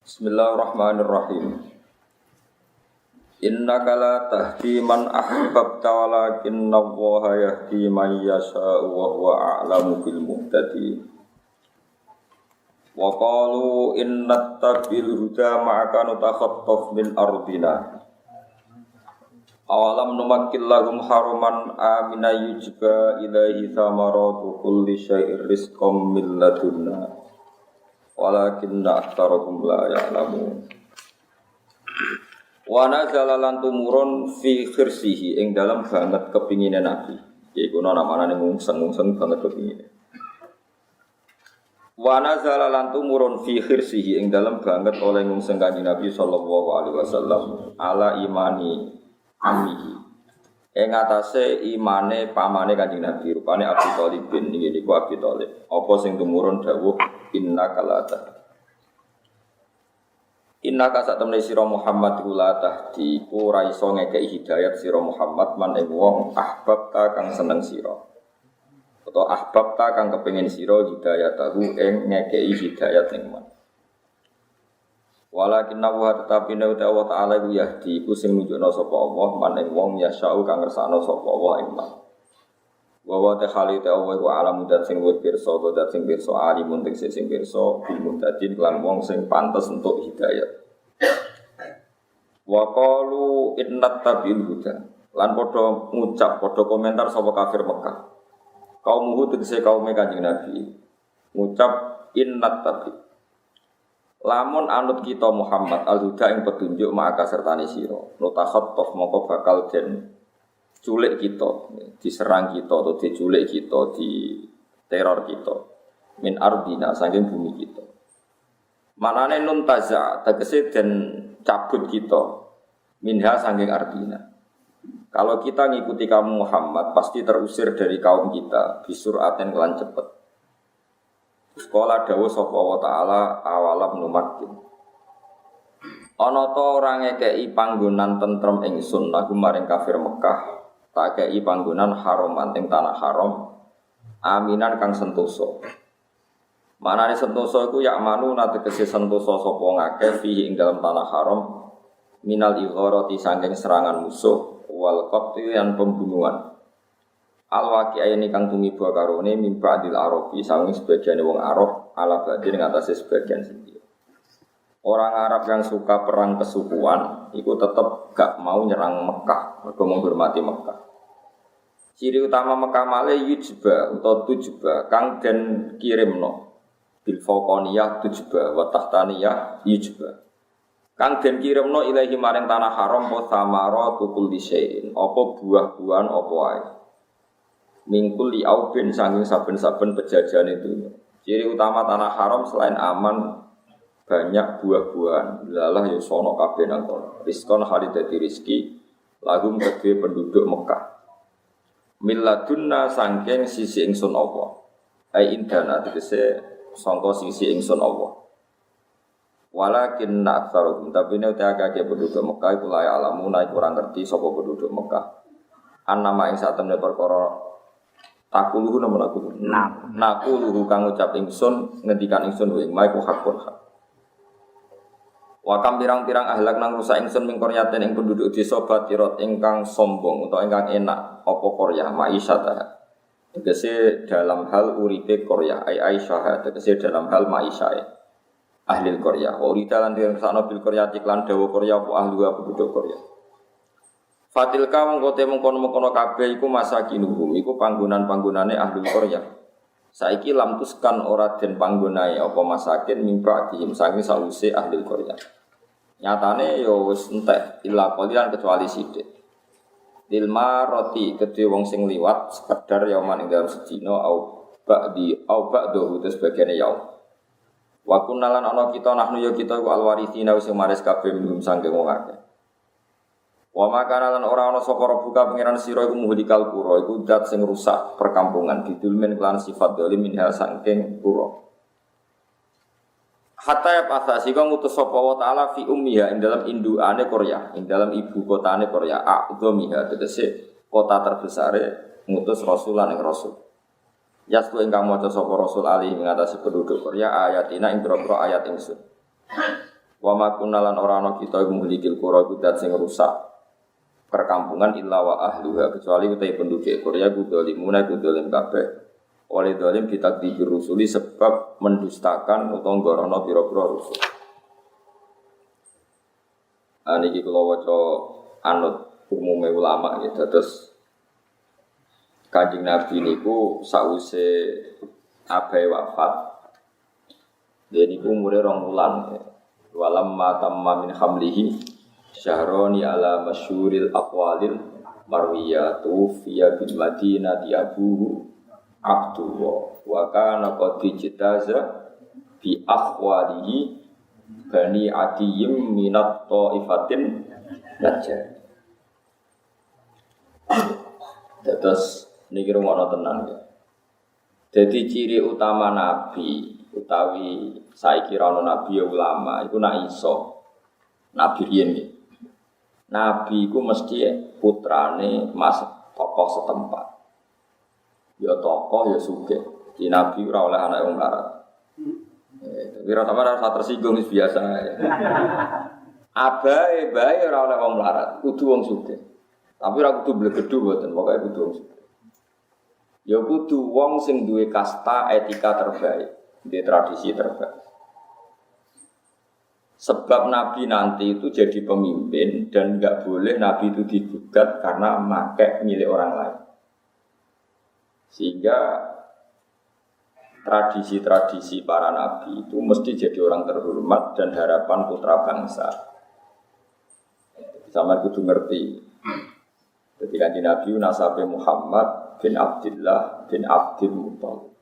Bismillahirrahmanirrahim. Innaka la tahdi man ahbabta walakinna Allaha yahdi man yasha'u wa huwa a'lamu bil muhtadin. Wa qalu inna tabil huda ma'aka nutakhattaf min ardina. Awalam numakkil lahum haraman amina yujba ilaihi thamaratu kulli syai'ir rizqan min ladunna. Walakinna aktsarahum la ya'lamun. Wa nazala lan tumurun fi khirsihi ing dalam banget kepingine Nabi. Iku namane ngungseng-ngungseng banget kepingine. Wa nazala lan tumurun fi khirsihi ing dalam banget oleh ngungseng Kanjeng Nabi sallallahu alaihi wasallam ala imani ammihi. Ing atase imane pamane Kanjeng Nabi rupane Abi Thalib bin niku Abi Thalib. Apa sing tumurun dawuh innaka la tahdi. Innaka satemene sira Muhammad iku la tahdi iku ora iso ngekeki hidayat sira Muhammad man ing wong ahbabta kang seneng sira. Utawa ahbabta kang kepengin sira hidayatahu ing ngekeki hidayat ning man. Walakin wa tetapi nek Allah taala iku yahdi iku sing nunjukna sapa Allah man ing wong yasau kang ngersakno sapa Allah ing man. Wa ta khalite Allah wa alam dat sing wis pirsa to dat sing pirsa alimun sing pirsa bil muhtadin lan wong sing pantes untuk hidayat. Wa qalu innat tabil huda lan padha ngucap padha komentar sapa kafir Mekah. Kaum Hud tegese kaum Kanjeng Nabi ngucap innat tabil. Lamun anut kita Muhammad al-huda ing petunjuk maka sertane sira. Nutakhattaf mongko bakal den culik kita, diserang kita atau diculik kita, di teror kita min ardina saking bumi kita. Manane nun taza tegese den cabut kita minha saking ardina. Kalau kita ngikuti kamu Muhammad pasti terusir dari kaum kita bisuraten kelan cepet. Sekolah dawuh sapa wa taala awalam numakin. Ana ta ora ngekeki panggonan tentrem ingsun lagu maring kafir Mekah. Tak kei panggonan haram ing tanah haram aminan kang sentosa. Manane sentosa iku yak manu tegese sentosa sapa ngakeh fihi ing dalam tanah haram minal igharati saking serangan musuh wal qatli lan pembunuhan. Al waqi'aini kang tumiba karone mimba adil arabi saking sebagian wong Arab ala badhe ing atase sebagian sendiri. Orang Arab yang suka perang kesukuan itu tetap gak mau nyerang Mekah, mereka menghormati Mekah. Ciri utama Mekah male yujba atau tujba kang den kirimno bil fauqaniyah tujba wa tahtaniyah yujba. Kang den kirimno ilahi maring tanah haram wa samaratu kulli syai'in, apa buah-buahan apa wae. Mingkul li aubin saking saben-saben pejajahan itu. Ciri utama tanah haram selain aman banyak buah-buahan, lalah ya sono kabeh nang kono. Rizqon halidati rizki lahum kedue penduduk Mekah. Milladunna sangking sisi ingsun Allah. Ai indana tegese sangka sisi ingsun Allah. Walakin aktsaruhum tapi nek akeh penduduk Mekah iku la alamuna iku ora ngerti sapa penduduk Mekah. Annama ing satemene perkara takuluhu namun aku. Nakuluhu kang ngucap ingsun ngendikan ingsun wa ing maiku hakun hak. Wakam pirang-pirang ahlak nang rusak ingsun ming qaryatin ing penduduk desa Batirot ingkang sombong utawa ingkang enak apa qarya ma'isyata. Tegese dalam hal uripe qarya ai aisyah tegese dalam hal ma'isyah ahli qarya. Urita lan dirsakno bil qarya iklan dawa qarya apa ahli penduduk qarya. Fatilka mengkote mengkono-mengkono kabeh iku masakinuhum iku panggonan-panggonane ahli qarya. Saiki lam tuskan ora den panggonae apa masakin mimpa dihim saking sause ahli qarya. Nyatane ya wis entek illa qalilan kecuali sithik. Dilma roti kedhe wong sing liwat sekedar yauman ing dalem sedina au ba'dahu terus bagiane yaum. Wa kunalan ana kita nahnu ya kita ku alwarithina wis maris kabeh minum saking wong akeh. Wa makana lan ora ana sapa buka pangeran sira iku muhlikal qura iku zat sing rusak perkampungan didulmen kelan sifat dolim minha saking qura. Hatta ya pasasi kang ngutus sapa wa taala fi ummiha ing dalam induane Korea, ing dalam ibu kotane Korea, a'dhamiha tegese kota terbesare ngutus rasulan ing rasul. Yasku ingkang maca sapa rasul ali ing ngatasi penduduk Korea ayatina ing boro-boro ayat ingsun. Wa ma kunna lan ora ana kita muhlikil qura kudat sing rusak perkampungan illa wa ahliha kecuali utai penduduk Korea kudolimuna kudolim kabeh. Oleh dolim kita dirusuli sebab mendustakan utawa ngorono pira-pira rusul. Niki kula waca anut umume ulama gitu. Terus Kanjeng Nabi niku sause abahe wafat. Dia niku umure 2 wulan. Walam ma tamma min hamlihi syahroni ala masyhuril aqwalil marwiyatu fiya bil madinati abuhu Abdullah wa kana qad jitaza bi akhwalihi bani adiyim minat ta'ifatin najjar. Terus niki rumono tenan ya. Jadi ciri utama nabi utawi saiki ra ono nabi ya ulama iku nak iso nabi riyen iki. Nabi iku mesti putrane mas tokoh setempat. Ya tokoh ya sugih. Di nabi ora oleh anak wong larat. Tapi ora sampeyan rasa tersinggung wis biasa ya. Abahe bae ora oleh wong larat, kudu wong sugih. Tapi ora kudu blegedu mboten, pokoke kudu wong sugih. Ya kudu wong sing duwe kasta etika terbaik, duwe tradisi terbaik. Sebab Nabi nanti itu jadi pemimpin dan enggak boleh Nabi itu digugat karena make milik orang lain. Sehingga tradisi-tradisi para nabi itu mesti jadi orang terhormat dan harapan putra bangsa. Sama kudu ngerti. Jadi kanjeng Nabi nasabe Muhammad bin Abdullah bin Abdul Muthalib.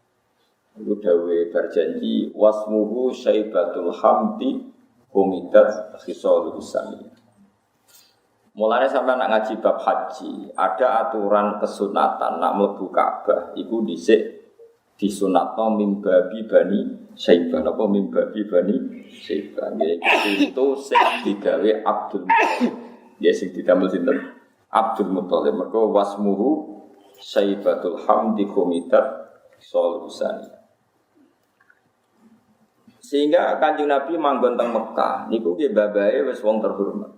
Itu dawe berjanji wasmuhu Syaibatul Hamdi humidat khisalul Islamiyah. Mulane sampeyan nak ngaji bab haji, ada aturan kesunatan nak mlebu Ka'bah iku dhisik disunatno mimbabi bani Syaibah apa mimbabi bani Syaibah. Itu sing digawe Abdul Muthalib. Ya sing didamel sinten? Abdul Muthalib. Mergo wasmuhu Syaibatul Hamdi Khomidat Solusan. Sehingga Kanjeng Nabi manggon teng Mekah niku nggih babahe wis wong terhormat.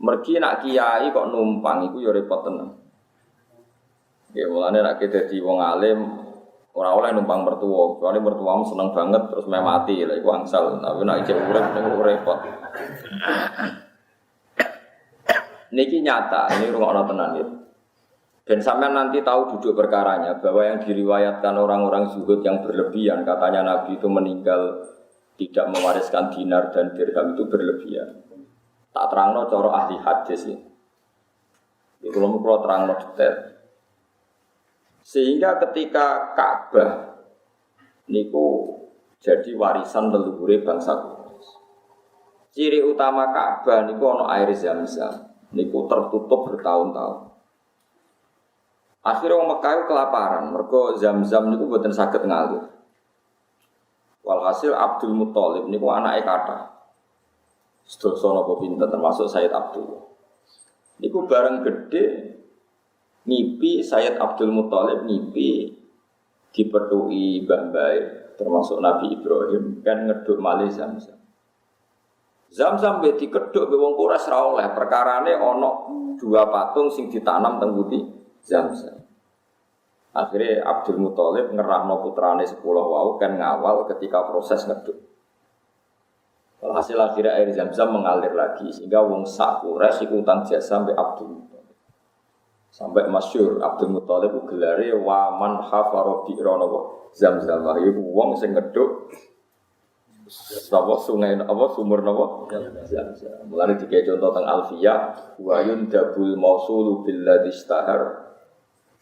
Mergi nak kiai kok numpang iku ya repot tenan. Ya mulane nek dadi wong alim ora oleh numpang mertua, kecuali mertuamu seneng banget terus meh mati lha iku angsal. Tapi nek isih urip niku repot. Niki nyata, ini rungokno tenan ya. Dan sampean nanti tahu duduk perkaranya bahwa yang diriwayatkan orang-orang zuhud yang berlebihan katanya Nabi itu meninggal tidak mewariskan dinar dan dirham itu berlebihan. Tak terangno cara ahli hadis ini. Iku kalau terangno detail. Sehingga ketika Ka'bah niku jadi warisan leluhur bangsa Quraisy. Ciri utama Ka'bah niku ana air Zam-Zam. Niku tertutup bertahun-tahun. Akhirnya wong Mekah kelaparan, mergo Zam-Zam niku mboten saged ngalir. Walhasil Abdul Muthalib niku anake kathah. Sedasa napa pinten termasuk Sayyid Abdul. Niku bareng gede ngipi Sayyid Abdul Muthalib ngipi dipethuki mbah-mbah termasuk Nabi Ibrahim kan ngeduk malih Zam-Zam. Zam-Zam be dikeduk be wong Quraisy ra oleh perkarane ana 2 patung sing ditanam teng pundi Zam-Zam. Akhirnya Abdul Muthalib ngerahno putrane 10 wau kan ngawal ketika proses ngeduk. Hasil akhirnya air Zam-Zam mengalir lagi sehingga wong sak Quraisy iku utang jasa sampai Abdul Muthalib. Sampai masyhur Abdul Muthalib gelare waman hafaro bi'rana Zam-Zam. Iku wong sing ngeduk sapa sungai apa sumur napa Zam-Zam. Mulane dikek contoh teng Alfiyah wa yundabul mausulu billadzi istahar.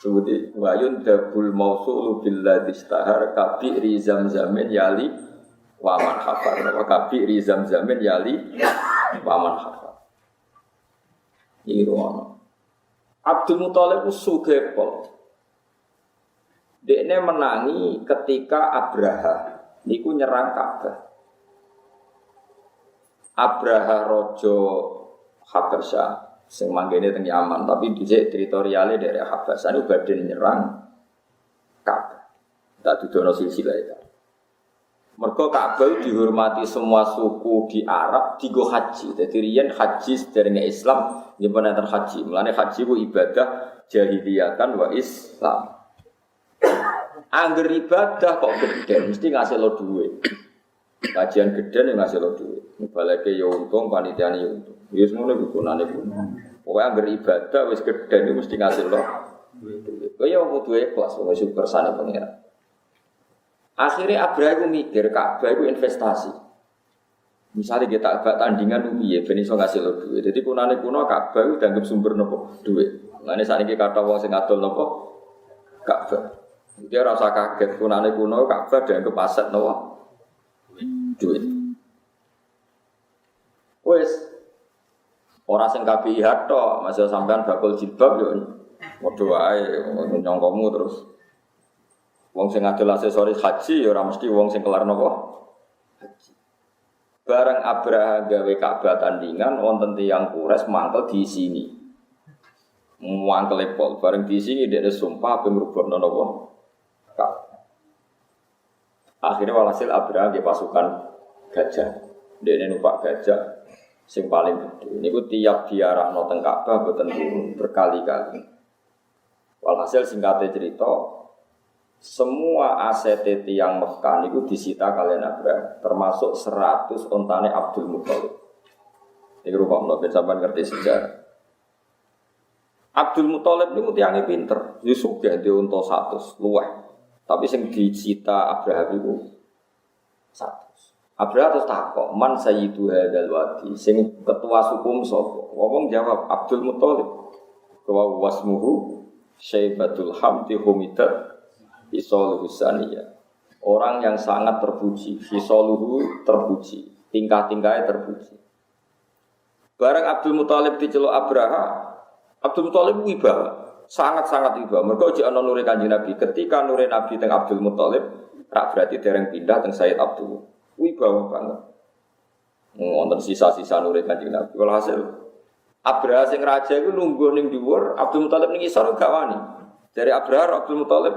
Sebuti wa yundabul mausulu billadzi istahar kabi Zam-Zamin yali waman hafar, wa kabi Zam-Zamin yali waman hafar. Ini ruang. Abdul Muthalib sugih pol. Dekne menangi ketika Abraha niku nyerang Ka'bah. Abraha raja Habasyah sing manggene teng Yaman, tapi dhisik teritoriale daerah Habasyah niku badhe nyerang Ka'bah. Tak dudono silsilah itu. Mergo Ka'bah dihormati semua suku di Arab digo haji. Jadi riyen haji sederenge Islam nyimpen enten haji. Mulane haji ku ibadah jahiliyah kan wa Islam. Angger ibadah kok gede mesti ngasih lo duit. Kajian gede ning ngasih lo duit. Baleke yo untung panitiane yo untung. Wis ngono iku gunane ku. Pokoke angger ibadah wis gede mesti ngasih lo duit. Kaya kudu ikhlas wong syukur sane pengira. Akhirnya Abraha itu mikir, Ka'bah itu investasi. Misalnya kita agak tandingan, iya, ben iso ngasih lo duit. Jadi kunane kuno Ka'bah itu dianggap sumber nopo duit. Nah ini saat ini kata wong sing adol nopo Ka'bah. Dia rasa kaget kunane kuno Ka'bah dianggap aset nopo duit. Wes orang sing KPIH tok, masih sampean bakul jilbab yo padha wae nyongkomu terus. Wong sing adol aksesoris haji ya ora mesti wong sing kelar napa haji. Bareng Abraha gawe Ka'bah tandingan wonten tiyang Quraisy mangkel di sini. Mangkel pol bareng di sini dia sumpah ape ngrubokno napa Ka'bah. Akhirnya walhasil Abraha nggih pasukan gajah. Dene numpak gajah sing paling gede. Niku tiap diarahno teng Ka'bah boten turun berkali-kali. Walhasil singkate cerita semua aset yang Mekah itu disita kalian Abraham, termasuk 100 ontane Abdul Muthalib. Ini rumah menurut sampai ngerti sejarah. Abdul Muthalib itu tiangnya pinter, dia suka dia untuk 100 luweh. Tapi yang disita Abraham itu 100. Abraham terus takok, man sayyidu hadzal wadi, sing ketua suku sapa? Wong jawab Abdul Muthalib. Wa wasmuhu Syaibatul Hamdi Humidat Fisoluhu saniyah. Orang yang sangat terpuji. Fisoluhu terpuji. Tingkah-tingkahnya terpuji. Barang Abdul Muthalib diceluk Abraha, Abdul Muthalib wibawa. Sangat-sangat wibawa. Mereka uji ana nure Kanjeng Nabi. Ketika nure Nabi teng Abdul Muthalib, rak berarti dereng pindah teng Sayyid Abdul. Wibawa banget. Wonten sisa-sisa nure Kanjeng Nabi. Walhasil Abraha sing raja iku lungguh ning dhuwur, Abdul Muthalib ning isor gak wani. Dari Abraha Abdul Muthalib,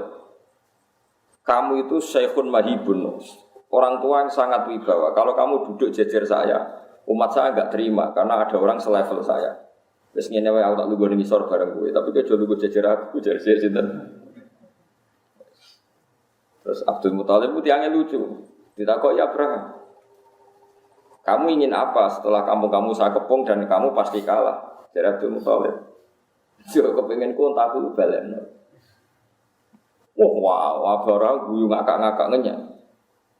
kamu itu syekhun mahibun, orang tua yang sangat wibawa. Kalau kamu duduk jejer saya, umat saya enggak terima karena ada orang selevel saya. Terus ngene wae aku tak lungguh ning isor bareng kowe, tapi kejo lungguh jejer aku jejer sinten. Terus Abdul Muthalib ku tiange lucu. Ditakoki Abraham, kamu ingin apa setelah kamu saya kepung dan kamu pasti kalah? Jadi Abdul Muthalib, yo kepengin ku entak aku balekno. Wow, Abraham guyu ngakak-ngakak ngenyek.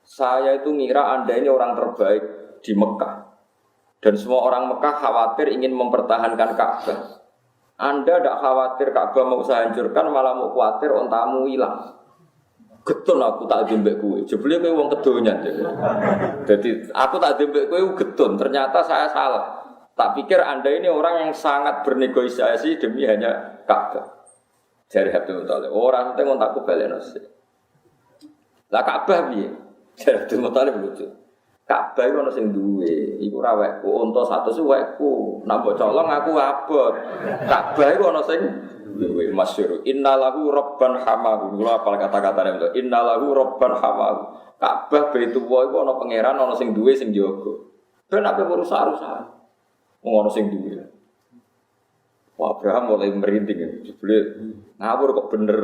Saya itu ngira Anda ini orang terbaik di Mekah. Dan semua orang Mekah khawatir ingin mempertahankan Ka'bah. Anda tidak khawatir Ka'bah mau saya hancurkan, malah mau khawatir ontamu hilang. Getun aku tak dembek kowe. Jebule kowe wong kedonyan. Jadi aku tak dembek kowe getun. Ternyata saya salah. Tak pikir Anda ini orang yang sangat bernegosiasi demi hanya Ka'bah. Jari Abdul Muthalib, orang itu ngontakku baleno sih. Lah Ka'bah piye? Jari Abdul Muthalib lucu. Ka'bah iku ono sing duwe, iku ra wekku, unta 100 wekku. Nak mbok colong aku abot. Ka'bah iku ono sing duwe masyhur. Innalahu rabban hamahu. Kula apal kata-katane itu. Innalahu rabban hamahu. Ka'bah Baitullah iku ono pangeran, ono sing duwe sing jaga. Ben ape rusak-rusak. Ono sing duwe. Wah, Abraham mulai merinding ya. Jebule ngawur kok bener.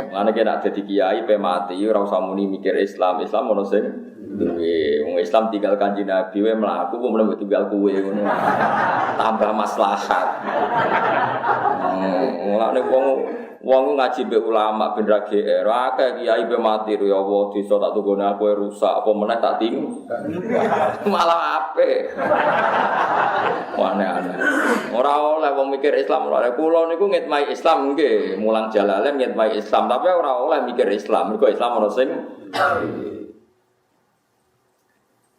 Mana kena jadi kiai pe mati ora usah muni mikir Islam ono sing duwe. Wong Islam tinggal Kanjeng Nabi wae mlaku kok mlebu tinggal kowe ngono. Tambah maslahat. Mulane wong ngaji mbek ulama ben ra GR. Akeh kiai pe mati ya Allah desa tak tunggone aku rusak apa meneh tak ting. Malah apik. Aneh-aneh. Ora oleh wong mikir Islam ora. Kula niku ngitmai Islam nggih, mulang jalalen ngitmai Islam, tapi ora oleh mikir Islam. Mergo Islam ono sing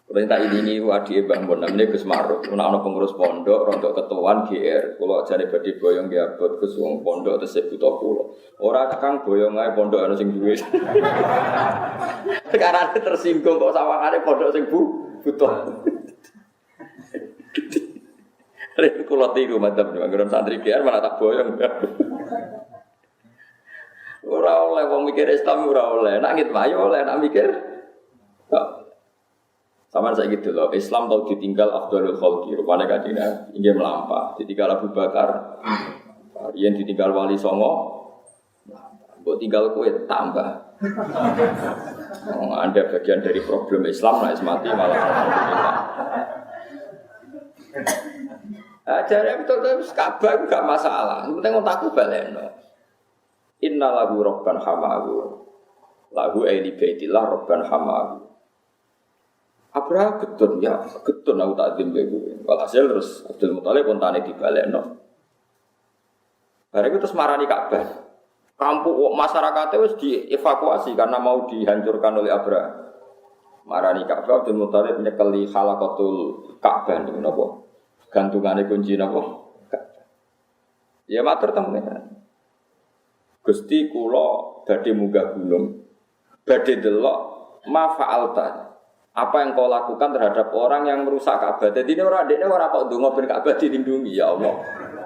perintah ini adike Mbah Mun namine Gus Maruf. Ana pengurus pondok, rontok ketuaan GR. Kula jane badhe boyong nggih abot Gus wong pondok tesih buta kula. Ora Kang boyong ae pondok ana sing duwe. Sekarang tersinggung kok sawangane pondok sing buta. Rek kula tiru mantap nek nggon santri GR malah tak boyong. Ora oleh wong mikir Islam ora oleh. Nak ngit wae oleh nak mikir. Sama saya gitu loh. Islam tau ditinggal Abdul Khalqi, rupane kadina inggih melampah. Ditinggal Abu Bakar. Yang ditinggal Wali Songo. Mbok tinggal kowe tambah. Anda bagian dari problem Islam lah mati malah alhamdulillah. Ajaran betul-betul Ka'bah gak masalah. Yang penting otakku baleno. Inna lahu robban hamahu lahu aili baitillah robban hamahu. Abraham getun ya, getun aku tak dimbe kuwi. Walhasil terus Abdul Muthalib kontane dibalekno. Bareng terus marani Ka'bah. Kampung masyarakatnya wis dievakuasi karena mau dihancurkan oleh Abraham. Marani Ka'bah Abdul Muthalib nyekeli khalaqatul Ka'bah niku napa? Gantungane kunci napa? Ya matur temen. Gusti kula badhe munggah gunung, badhe delok ma fa'alta. Apa yang kau lakukan terhadap orang yang merusak Ka'bah? Jadi ini ora kok ndonga ben Ka'bah dilindungi ya Allah.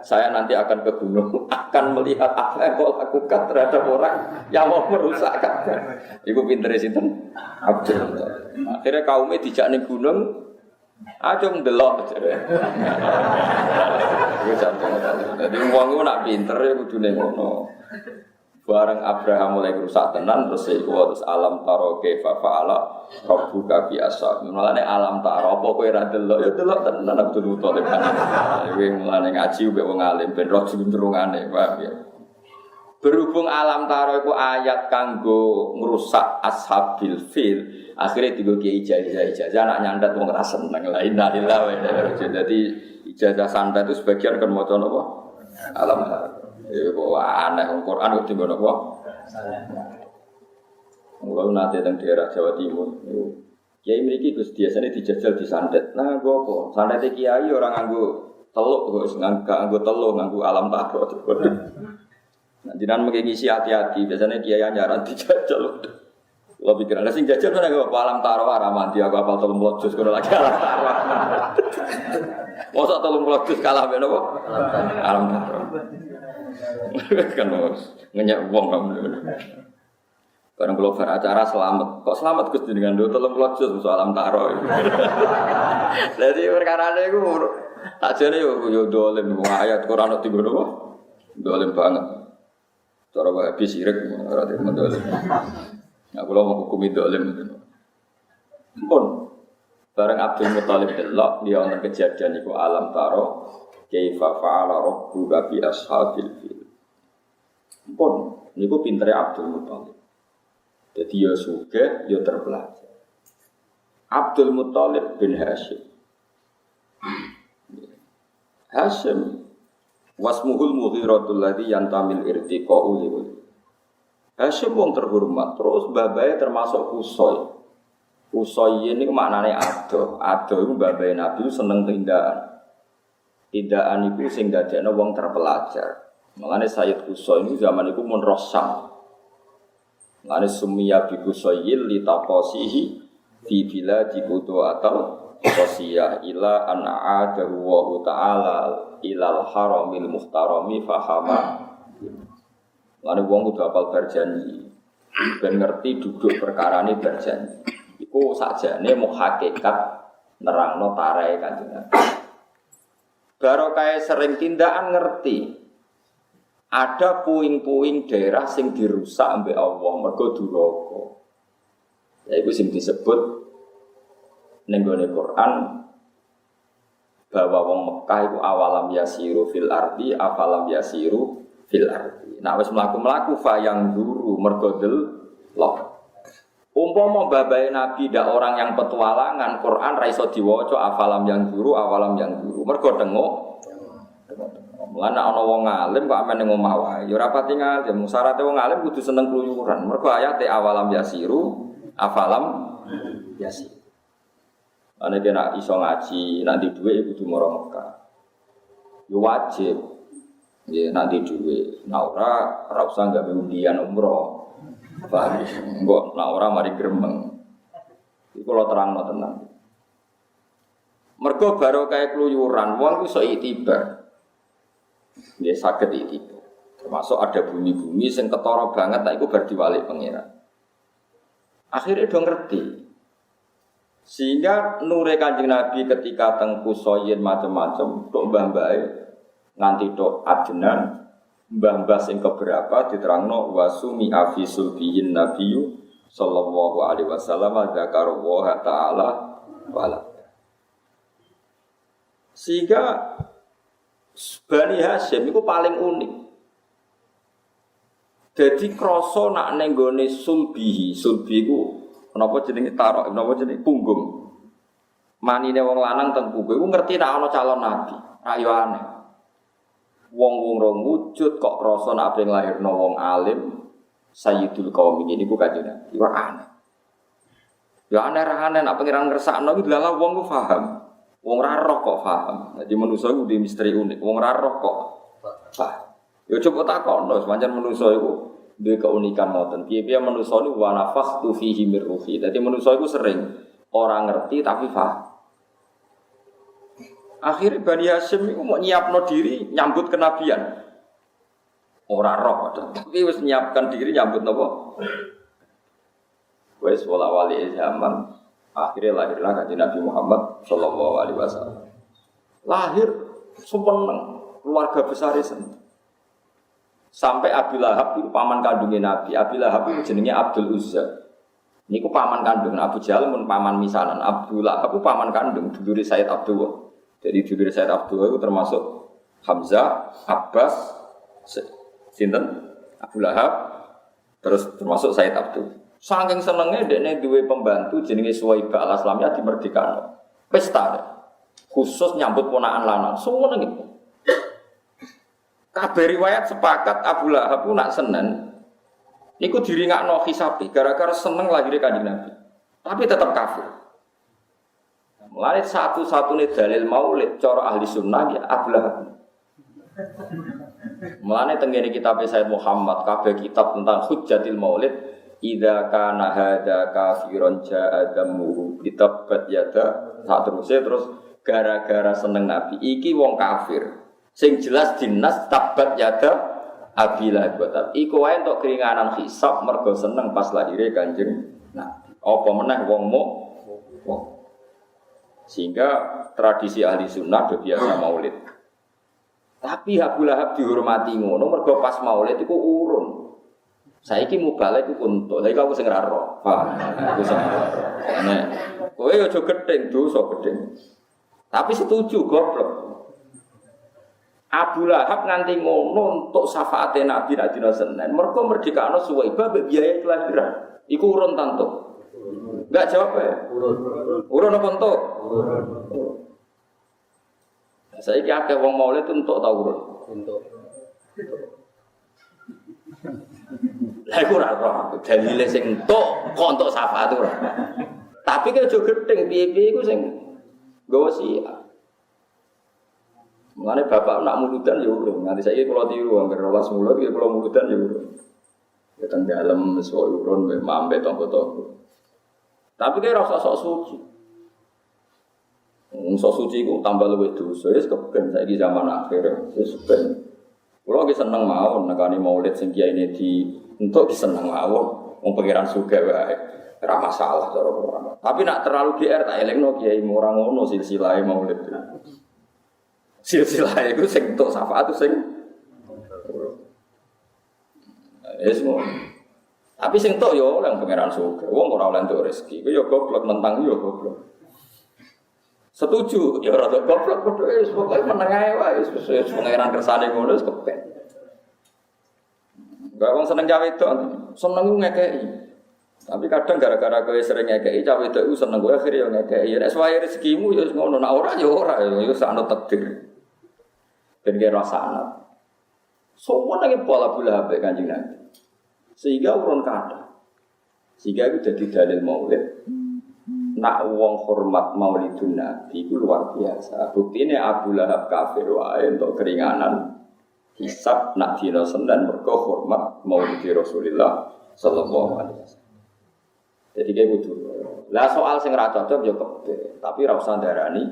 Saya nanti akan ke gunung, akan melihat apa yang kau lakukan terhadap orang yang mau merusak Ka'bah. Iku pintere sinten? Abdul. Akhirnya kaumnya dijak ning gunung, aja ndelok jare. Iku jantung. Dadi wong ku nak pinter ya kudune ngono. Bareng Abraham mulai rusak tenan terus alam taro kaifa fa'ala rabbuka bi ashab. Mulane alam taro apa kowe ra delok ya delok tenan Abdul Muthalib. Iki mulane ngaji mbek wong alim ben roh jluntrungane, paham ya. Berhubung alam taro iku ayat kanggo ngrusak ashabil fil, akhirnya digo kiai ijazah anak nyandat wong ra seneng la ilaha illallah. Jadi ijazah sandat itu sebagian kan maca napa? Alam taro. Iku aneh Al-Qur'an kok digono apa? Mulai nanti teng daerah Jawa Timur. Kiai mriki Gus biasane dijajal di sandet. Nah, nggo apa? Sandete kiai ora nganggo teluk kok, nganggo teluk, nganggo alam taro. Nah, jenengan mengki ngisi hati-hati, biasanya kiai nyaran dijajal. Kalau pikiran sing jajal mana apa alam taro araman dia aku apal 30 juz kono lagi alam taro. Mosok 30 juz kalah ben apa? Alam taro. Kan ngenyak wong kamu. Barang kalau beracara selamat, kok selamat Gus dengan do tolong pelajus soal alam taro. Jadi perkara ini aku ajane yo dolim ayat Quran itu ngono kok. Dolim banget. Cara wae sirik ora terima dolim. Nah kalau mau hukumi dolim itu. Pun bareng Abdul Muthalib delok dia ana kejadian iku alam taro. Kaifa fa'ala rabbuka bi ashabil fil. Pun niku pintere Abdul Muthalib. Jadi ya sugih ya terpelajar. Abdul Muthalib bin Hashim. Hashim wasmuhul mughiratul ladzi yantamil irtiqa'u li. Hashim wong terhormat, terus babae termasuk Qusay. Qusay ini maknane adoh. Adoh iku babae Nabi seneng tindakan. Tindakan itu sing dadekno wong terpelajar. Makane Sayyid Qusay ini zaman iku mun Rassam. Makane summiya bi Qusayil li taqasihi fi biladi Qudu'atal Qasiyah ila an a'adahu wa ta'ala ilal haramil muhtarami fahama. Makane wong kudu hafal berjanji. Ben ngerti duduk perkarane berjanji. Iku sakjane mau hakikat nerangno tarahe Kanjeng Nabi. Barokah sering tindakan ngerti. Ada puing-puing daerah sing dirusak ambek Allah mergo duraka. Ya iku sing disebut ning gone Quran bahwa wong Mekah iku awalam yasiru fil ardi afalam yasiru fil ardi. Nah wis mlaku-mlaku fa yang duru mergo delok. Umpama babae Nabi ndak orang yang petualangan, Quran ra iso diwaca afalam yang duru mergo tengok. Mulane ana wong alim kok amen ning omah wae. Ya ora pati ngalim, syaratnya wong alim kudu seneng kluyuran. Mergo ayate awalam yasiru afalam yasir. Ane kena iso ngaji, nanti duwe kudu mara Mekah. Yo wajib. Ya nanti duwe. Nah ora usah gak undian umroh. Paham, mbok nek ora mari gremeng. Iku kula terangno tenan. Mergo barokah kluyuran wong iso itibar. Dia saged itibar. Termasuk ada bumi-bumi sing ketara banget tak iku bar diwalik pangeran. Akhirnya do ngerti. Sehingga nure Kanjeng Nabi ketika teng kusoyin macam-macam tok mbah-mbahe nganti tok adnan mbah-mbah sing keberapa diterangno wasumi afisul biyin nabiyyu sallallahu alaihi wasallam dzakarallaha taala wala. Sehingga Bani Hasyim itu paling unik. Jadi krasa nak ning gone sulbi iku napa jenenge tarok, napa jenenge punggung. Manine wong lanang teng punggung iku ngerti nek ana calon nabi. Ayo aneh. Wong-wong rong wujud kok krasa nek ben lahirno wong alim sayyidul qaum iki niku Kanjeng Nabi. Iku aneh. Ya aneh-aneh nek pengiran ngersakno iki dalah wong ku paham. Wong ra roh kok paham. Dadi manusa iku di misteri unik. Wong ra roh kok paham. Ya coba takokno, pancen manusa iku duwe keunikan ngoten. Piye-piye manusa niku wa nafakhtu fihi mir ruhi. Dadi manusa iku sering ora ngerti tapi paham. Akhirnya Bani Hasyim itu mau nyiapno diri nyambut kenabian. Ora roh tapi wis nyiapkan diri nyambut napa? Wis wala-wali zaman akhirnya lahirlah Kanjeng Nabi Muhammad sallallahu alaihi wasallam. Lahir sumeneng keluarga besar seneng. Sampai Abi Lahab itu paman kandungnya Nabi. Abi Lahab itu jenenge Abdul Uzza. Niku paman kandung Abu Jahal mun paman misanan. Abu Lahab itu paman kandung dulure Said Abdullah. Jadi dulur Said Abdullah itu termasuk Hamzah, Abbas, sinten? Abu Lahab, terus termasuk Said Abdullah. Saking senenge dekne duwe pembantu jenenge Suwaibah Al-Aslamiyah dimerdekakno. Pesta deh. Khusus nyambut ponakan lanang. Semua gitu. Kabeh riwayat sepakat Abu Lahab ku nak Senin niku diringakno hisabi gara-gara seneng lahir Kanjeng Nabi. Tapi tetap kafir. Mulai satu-satunya dalil maulid cara ahli sunnah ya Abu Lahab. Mulai tengene kitab Sayyid Muhammad kabeh kitab tentang hujjatil maulid idza kana hadza kafiron ja'a damu ditabat yada sak terus gara-gara seneng Nabi iki wong kafir sing jelas dinas tabat yada Abi Lahab. Iku wae entuk keringanan hisab mergo seneng pas lahire Kanjeng Nabi. Apa meneh wong wong sehingga tradisi ahli sunnah do biasa maulid. Tapi Abu Lahab dihormati ngono mergo pas maulid iku urun. Saiki mubalek iku untuk. Saiki aku sing ra ro. Paham? Aku sing ra ro. Nek kowe aja gedeng dosa gedeng. Tapi setuju goblok. Abu Lahab nganti ngono untuk syafaate Nabi nek dina Senin. Mergo merdekakno Suwaibah mbek biaya kelahiran. Iku urun tantuk. Enggak jawab ya? Urun apa entuk? Urun. Saiki akeh wong maulid entuk ta urun? Entuk. Lah iku ora roh, dalile sing entuk kok entuk syafaat ora. Tapi ki aja gedeng piye-piye iku sing nggawa siap. Mulane bapak nak muludan ya urun. Nganti saiki kula tiru anggere 12 mulut iki kula muludan ya urun. Ya teng dalem wis urun mbek mambe tonggo-tonggo. Tapi kaya rasa sok suci. Sok suci ku tambah luwih dosa. Wis keben saiki zaman akhir wis ben. Kulo ki seneng mawon nekani maulid sing kiyaine di entuk ki seneng mawon. Wong pangeran sugih wae. Ora masalah cara ora. Tapi nak terlalu GR tak elingno kiai ora ngono silsilah maulid. Silsilah iku sing entuk syafaat sing wis ngono. Tapi sing tok yo oleh pangeran sugih. Wong ora oleh entuk rezeki. Ku yo goblok nentang yo goblok. Setuju, ya rada goblok padha wis pokoke meneng ae wae wis pangeran kersane ngono wis kepen. Enggak wong seneng cawe itu, seneng ku ngekeki. Tapi kadang gara-gara kowe sering ngekeki cawe itu seneng kowe akhire yo ngekeki. Ya nek wae rezekimu yo ngono, nek ora yo ora yo sakno takdir. Ben ge rasane. Sopo nang pola bola ambek Kanjeng Nabi. Sehingga urun kata. Sehingga itu jadi dalil maulid. Nak wong hormat maulidun Nabi itu luar biasa. Buktinya Abu Lahab kafir wae untuk keringanan hisab nak dina Senin mergo hormat maulid Rasulullah sallallahu alaihi wasallam. Jadi kayak gitu. Lah soal sing ra cocok yo kebe, tapi ra usah darani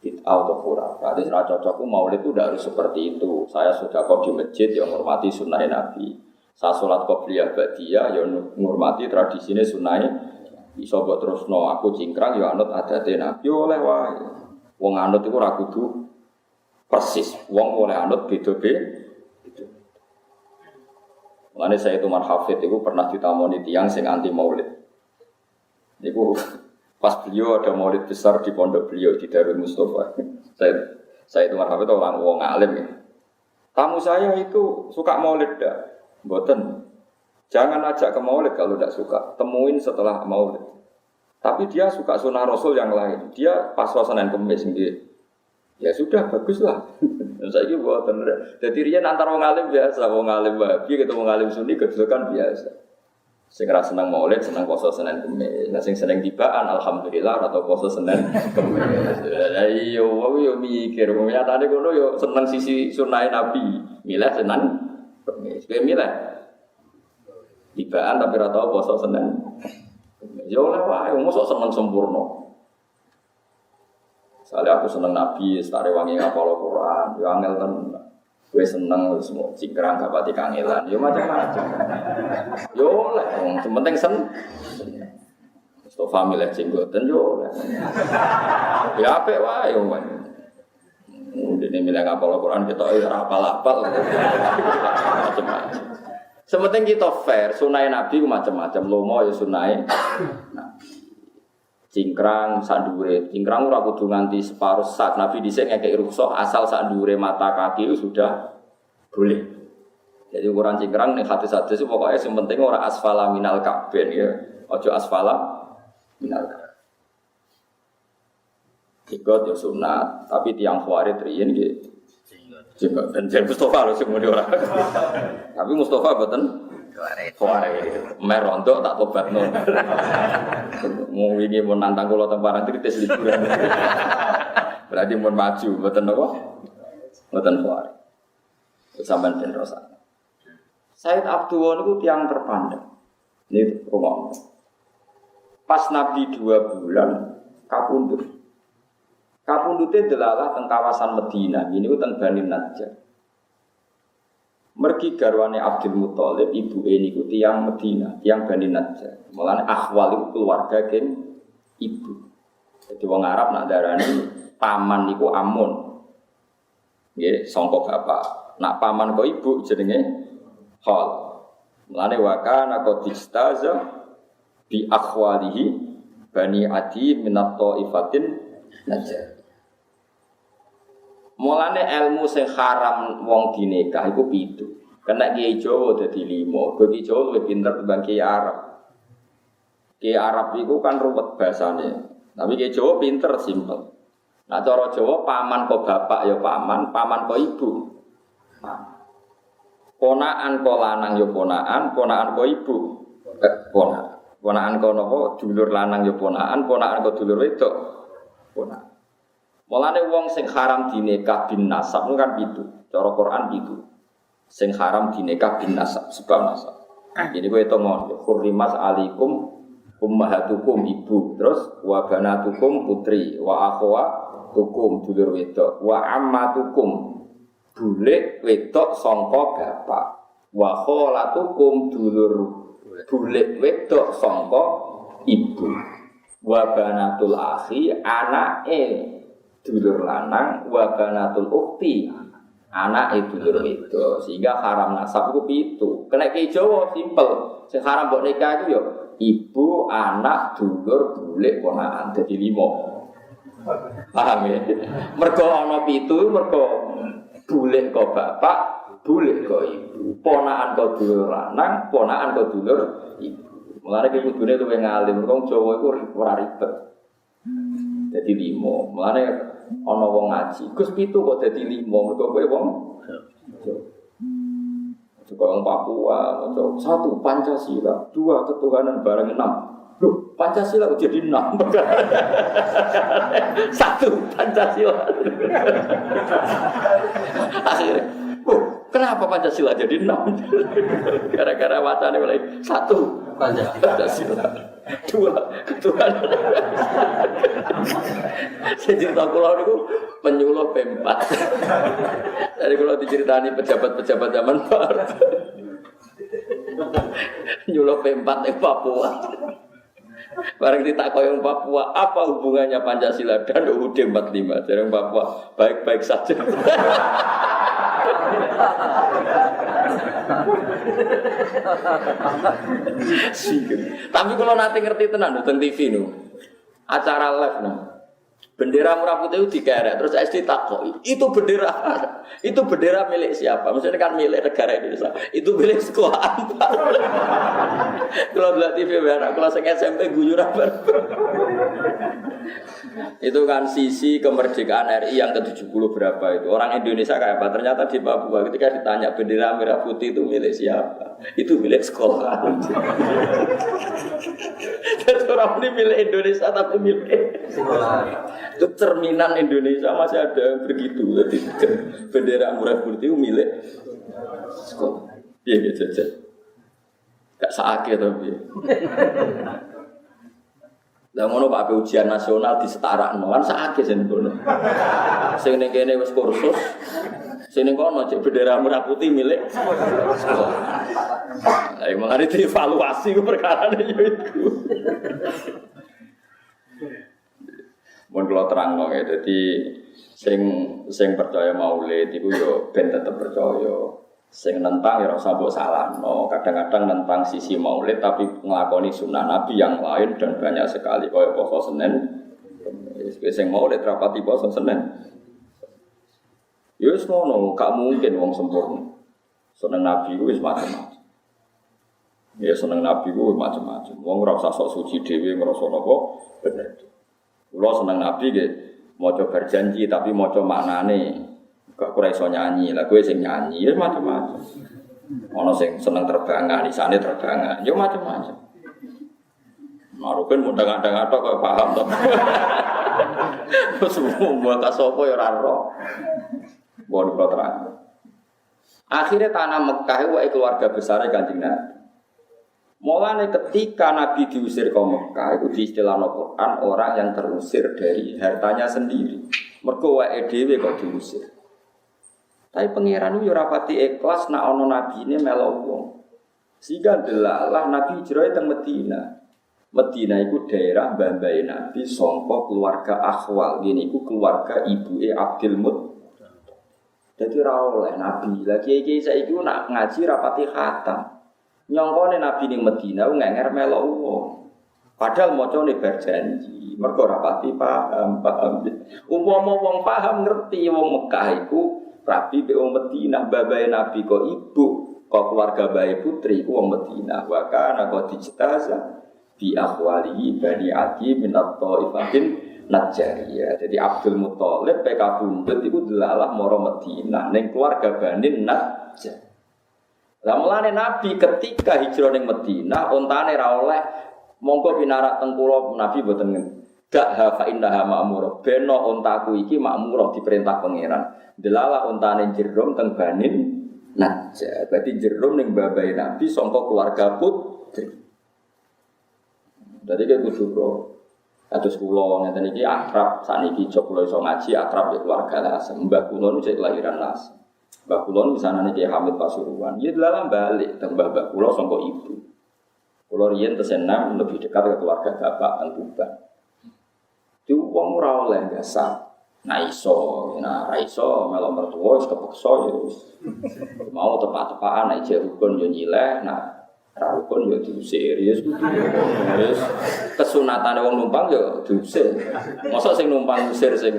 bid'ah atau khurafat. Jadi cocokku maulid itu tidak harus seperti itu. Saya sudah kok di masjid yang menghormati sunnah Nabi. Saya sholat qobliyah ba'diyah yang menghormati tradisinya sunnah. Iso buat terus no aku cingkrang ya anut adate Nabi oleh wae. Wong anut iku ora kudu persis. Wong oleh anut beda-beda. Mulane saya itu Marhafid itu pernah ditamoni tiyang sing anti maulid. Niku pas beliau ada maulid besar di pondok beliau di Darul Mustafa. Saya itu Marhafid orang wong alim ya. Tamu saya itu suka maulid dah. Mboten. Jangan ajak ke maulid kalau tidak suka. Temuin setelah maulid. Tapi dia suka sunnah Rasul yang lain. Dia pas Senin Kamis nggih. Ya sudah baguslah. Saiki mboten. Dadi riyen antar wong alim biasa, wong alim Wahabi ketemu wong alim Sunni kedudukan biasa. Sing ra seneng maulid, seneng poso Senin Kamis. Lah sing seneng tibaan alhamdulillah atau poso Senin Kamis. Lah iya wong yo mikir, wong nyatane kono yo seneng sisi sunah Nabi. Milih Senin Kamis. Kowe milih tibaan tapi ra tau poso Senin. Ya oleh wae, mosok seneng sempurna. Soalnya aku seneng Nabi, setare wangi ngapal Al-Quran, ya angel tenan. Gue seneng semua cingkrang gak pati kangelan, ya macam-macam. Ya oleh, yang penting Mustafa milih jenggoten ya oleh. Ya apik wae yo. Dene milih ngapal Al-Quran kita ora apal-apal. Macam-macam. Sementing kita fair, sunah Nabi macam-macam, lomo ya sunah Nabi. Cingkrang sak dhuwure, cingkrang ora kudu nganti separuh sak. Nabi dhisik ngekeki rukhsah asal sak dhuwure mata kaki itu sudah boleh. Jadi ukuran cingkrang ning hadis-hadis itu pokoknya sing penting ora asfala minal ka'bain ya. Aja asfala minal ka'bain. Ikut ya sunat, tapi tiang khawarij riyen nggih. Jenggot dan Mustafa lho sing muni ora. Tapi Mustafa mboten khawarij. Merontok tak tobatno. Mau ini mau nantang kalau tempat kritis liburan. Berarti mau maju, betul apa? Betul kuat. Sampai generosa. Said Abdul itu tiang terpandang. Ini rumah. Pas Nabi 2 bulan kapundut. Kapundutnya delalah teng kawasan Medina. Ini itu teng Bani Najjar. Mergi garwane Abdul Muthalib ibu ini ku tiang Medina, tiang Bani Najjar. Mulane akhwal itu keluarga geng ibu. Jadi wong Arab nak darani paman niku amun. Nggih, sangka bapak. Nak paman kok ibu jenenge khal. Mulane wa kana qad istaza bi akhwalihi Bani Adi minat taifatin Najjar. Mulane ilmu sing haram wong dinikah iku 7. Kena Kiai Jawa dadi 5. Kiai Jawa luwih pinter timbang Kiai Arab. Kiai Arab iku kan ruwet bahasane. Tapi Kiai Jawa pinter simpel. Nah cara Jawa paman kok bapak ya paman, paman kok ibu. Ponakan kok lanang ya ponakan kok ibu. Ponakan kok napa dulur lanang ya ponakan kok dulur wedok. Ponakan. Mulane wong sing haram dinikah bin nasab itu kan itu, cara Quran itu. Sing haram dinikah bin nasab sebab nasab. Jadi kowe itu ngono, hurrimat alaikum ummahatukum ibu, terus wa banatukum putri, wa akhwatukum dulur wedok, wa ammatukum bulik wedok sangka bapak, wa kholatukum dulur bulik wedok sangka ibu, wa banatul akhi anake dulur lanang wa banatul ukhti anak dulur wedok sehingga haram nasab itu 7. Kena Ki Jawa simpel. Sing haram mbok nikah iku ya ibu, anak, dulur, bulik, ponakan dadi 5. Paham ya? Mergo ana 7 mergo bulik kok bapak, bulik kok ibu, ponakan kok dulur lanang, ponakan kok dulur ibu. Mulane ki kudune luwih ngalim, wong Jawa iku ora ribet. Dadi 5. Mulane ana wong ngaji, Gus 7 kok dadi 5, mergo kowe wong juga orang Papua, 1 Pancasila, 2 ketuhanan bareng 6. Loh, Pancasila kok jadi 6? 1 Pancasila. Akhirnya, kenapa Pancasila jadi 6? Gara-gara wacana mulai 1 Pancasila. Dua keturunan. Saya cerita kula niku penyuluh P4. Dari kalau diceritani pejabat-pejabat zaman baru. Nyuluh P4 di Papua. Barang ditakoki yang Papua, apa hubungannya Pancasila dan UUD 45? Dari Papua, baik-baik saja. Tapi kalau nanti ngerti tenan tentang TV nu, acara live nu, bendera merah putih itu dikerek, terus SD takoi, itu bendera milik siapa? Maksudnya kan milik negara Indonesia, itu milik sekolah apa? Kalau lihat TV merah, kalau saya SMP gugur apa? Itu kan sisi kemerdekaan RI yang ke-70 berapa itu. Orang Indonesia kayak apa? Ternyata di Papua ketika ditanya bendera merah putih itu milik siapa? Itu milik sekolah. Dan orang ini milik Indonesia tapi milik sekolah. Itu cerminan Indonesia masih ada yang begitu. Jadi bendera merah putih itu milik sekolah. Iya gitu aja. Gak sakit tapi. Lah ngono Pak ujian nasional disetarakno kan sakit sing ngono. Sing ning kene wis kursus. Sing ning kono cek bendera merah putih milik sekolah. Lah emang hari dievaluasi ku perkarane yo iku. Mun kula terangno ya dadi sing percaya maulid iku yo ben tetep percaya. Sing nentang ya ora mbok salahno. Kadang-kadang nentang sisi maulid tapi nglakoni sunnah Nabi yang lain dan banyak sekali kaya poso Senin. Sing maulid rapati poso Senin. Ya wis ngono, gak mungkin wong sempurna. Seneng Nabi ku wis macam-macam. Ya seneng Nabi ku macam-macam. Wong ora usah sok suci dhewe ngrasa napa bener. Kula seneng Nabi nggih maca berjanji tapi maca maknane. Gak ora iso nyanyi, lah kowe sing nyanyi ya macam-macam. Ana sing seneng terbangan, isane terbangan, ya macam-macam. Maruken mundang-andang atok kok paham to. Semua tak sapa ya ora ro. Bon terang. Akhirnya tanah Mekah itu keluarga besar Kanjeng Nabi. Mulane ketika Nabi diusir ke Mekah itu diistilah Al-Quran orang yang terusir dari hartanya sendiri. Mergo wae dhewe kok diusir. Tapi pangeran yo rapati ikhlas nak ana nabine melok wong. Sehingga delalah Nabi hijrah teng Madinah. Madinah iku daerah mbah-mbahe Nabi sangka keluarga Akhwal. Ngene iku keluarga ibuke Abdul Muttalib. Dadi ora oleh Nabi. Lah kiai-kiai saiki nak ngaji rapati khatam. Nyongkone Nabi ning Madinah ngenger melok wong. Padahal macane berjanji. Mergo rapati paham. Umpama wong paham ngerti wong Mekah iku Rabi be wong Madinah, babae Nabi kok ibu, kok keluarga bae putri ku wong Madinah. Wa kana qad dijtaza bi akhwali bani Adi min at-Thaifatin Najjariyah. Jadi Abdul Muttalib PK Bundut iku delalah mara Madinah ning keluarga Bani Najjar. Lah mulane Nabi ketika hijrah ning Madinah ontane ra oleh monggo pinarak teng kula Nabi mboten gak fa innaha ma'murah. Beno ontaku iki makmurah diperintah pangeran. Delala ontane jerom teng Banin Najjar. Berarti jerom ning babae Nabi sangka keluarga putri. Dadi ke kudu bro. Kados kula ngeten iki akrab saniki jog kula iso ngaji akrab ya keluarga Lasem. Mbah kula niku kelahiran Lasem. Mbah kula niku sanane Ki Hamid Pasuruan. Ya delala balik teng mbah kula sangka ibu. Kula riyen tesenam lebih dekat ke keluarga bapak teng Tuban. Di wong ora oleh biasa. Nah iso melok mertua wis kepeksa ya wis. Mau tepak-tepakan nek rukun yo nyileh, nah ra rukun yo diusir ya wis. Kesunatane wong numpang yo diusir. Mosok sing numpang usir sing.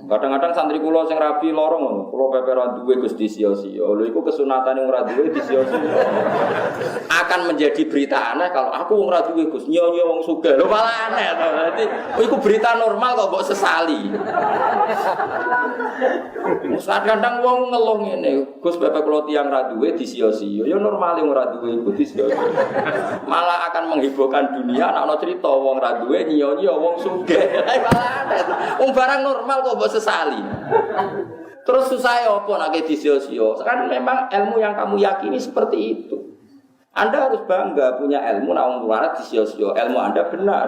Kadang-kadang santri kula sing rabi lorong ngono, kula pepe ora duwe Gus disia-sia. Lho iku kesunatane ora duwe disia-sia. Akan menjadi berita aneh kalau aku wong ora duwe Gus, nyonya wong sugih. Lho malah aneh to. Dadi iku berita normal kok mbok sesali. Kadang-kadang wong ngeluh ngene, Gus pepe kula tiyang ra duwe disia-sia. Ya normale wong ora duwe iku disia-sia. Malah akan menghebohkan dunia nek ana cerita wong ra duwe nyonya wong sugih. Malah aneh. Wong barang normal kok mbok sesali. Terus susah apa nak disio-sio? Kan memang ilmu yang kamu yakini seperti itu. Anda harus bangga punya ilmu, nak wong luar disio-sio, ilmu Anda benar.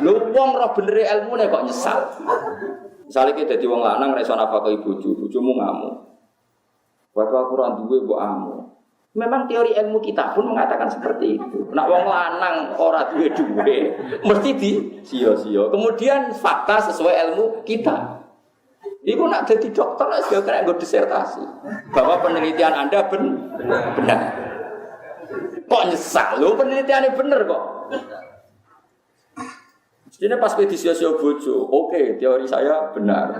Lu wong roh bener ilmune kok nyesal. Misalnya kita jadi wong lanang ra iso nafkahi bojomu ngamuk. Waktu aku ora duwe mbok amuk. Memang teori ilmu kita pun mengatakan seperti itu. Nak wong lanang ora duwe, mesti di sio-sio. Kemudian fakta sesuai ilmu kita. Iku nak jadi dokter wis kira nggo disertasi bahwa penelitian Anda benar. Kok nyesal lho penelitiannya bener kok. Ini pas di sio-sio bojo, oke, teori saya benar.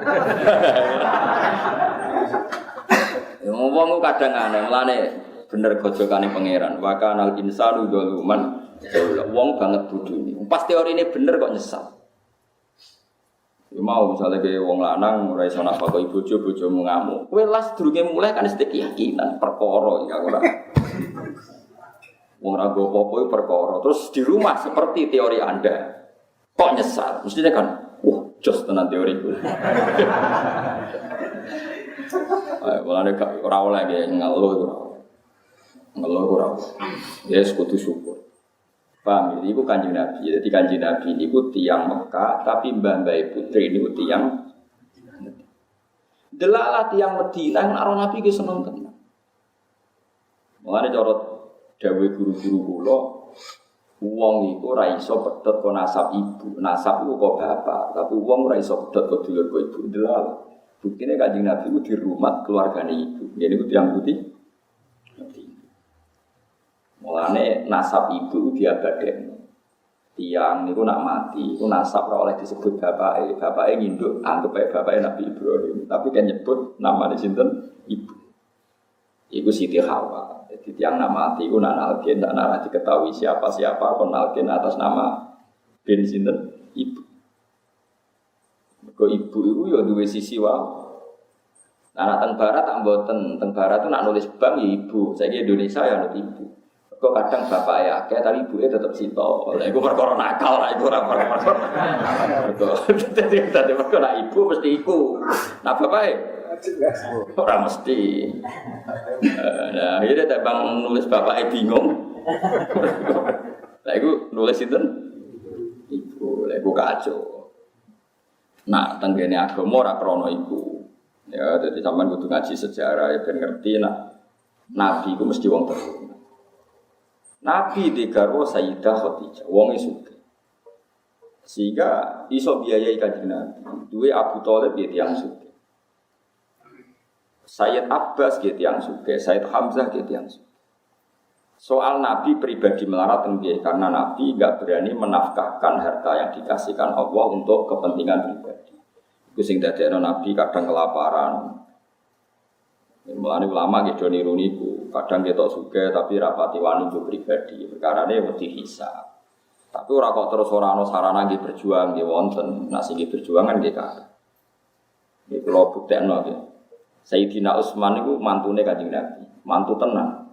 Ngomong kadang aneh, melane bener gojokane pangeran. Wa kanal insanu zaluman, wong banget bodoni. Pas teori ini bener kok nyesal. Ya mau misalnya kayak wong lanang ora iso nafkahi bojomu ngamuk. Kowe las durunge mulai kan sedek keyakinan perkara ya ora. Wong ra go apa-apa perkara. Terus di rumah seperti teori Anda. Kok nyesal? Mestinya kan, wah, jos tenan teoriku. Ayo, mulane gak ora oleh nggih ngeluh ora. Ngeluh ora. Ya kudu syukur. Paham iki ku Kanjeng Nabi. Jadi Kanjeng Nabi niku tiyang Mekah tapi mbah-mbah putri niku tiyang delalah tiyang Madinah karo Nabi ki seneng tenan. Mulane cara dawuh guru-guru kula wong iku ora iso pedhot kok nasab ibu, nasab iku kok bapak, tapi wong ora iso pedhot kok dulur kok ibu delal. Buktine Kanjeng Nabi ku di rumah keluargane ibu. Ngene iku tiyang putih. Mulane nasab ibu diabadekno. Tiyang niku nak mati, iku nasab ora oleh disebut bapake. Bapake nginduk anggap ae bapake Nabi Ibrahim, tapi kan nyebut namane sinten? Ibu. Iku Siti Hawa. Jadi tiang nama mati itu nalkin, tak nara diketahui siapa kon nalkin atas nama bin sinten ibu. Kok ibu itu ya dua sisi wae. Anak teng barat tak mboten, teng barat itu nak nulis bank ya ibu. Saiki Indonesia ya nulis ibu. Kok kadang bapak ya akeh tapi ibuke tetep sito. Lah iku perkara nakal lah iku ora perkara. Dadi perkara ibu mesti iku. Nah bapake orang mesti. Nah, akhirnya tak bang nulis bapaknya bingung. Lah iku nulis itu ibu, lah iku kacau. Nah, tenggene agama ora krana iku. Ya, dadi sampean kudu ngaji sejarah ya ben ngerti nak nabi iku mesti wong terhormat. Nabi digarwa Sayyidah Khadijah, wong sugih. Sehingga iso biayai kanjeng Nabi. Duwe Abu Thalib ya tiyang sugih. Sayyid Abbas gitu yang suka, Sayyid Hamzah gitu yang suka. Soal Nabi pribadi melarat tinggi karena Nabi enggak berani menafkahkan harta yang dikasihkan Allah untuk kepentingan pribadi. Itu sing dadekno Nabi kadang kelaparan. Mulane ulama gitu niru niku, kadang ketok suka tapi rapati wani untuk pribadi. Perkarane wedi hisab. Tapi ora kok terus ora ana sarana nggih berjuang nggih wonten, nek sing berjuang kan nggih kathah. Iki kula buktekno nggih. Sayyidina Utsman niku mantune Kanjeng Nabi, mantu tenan.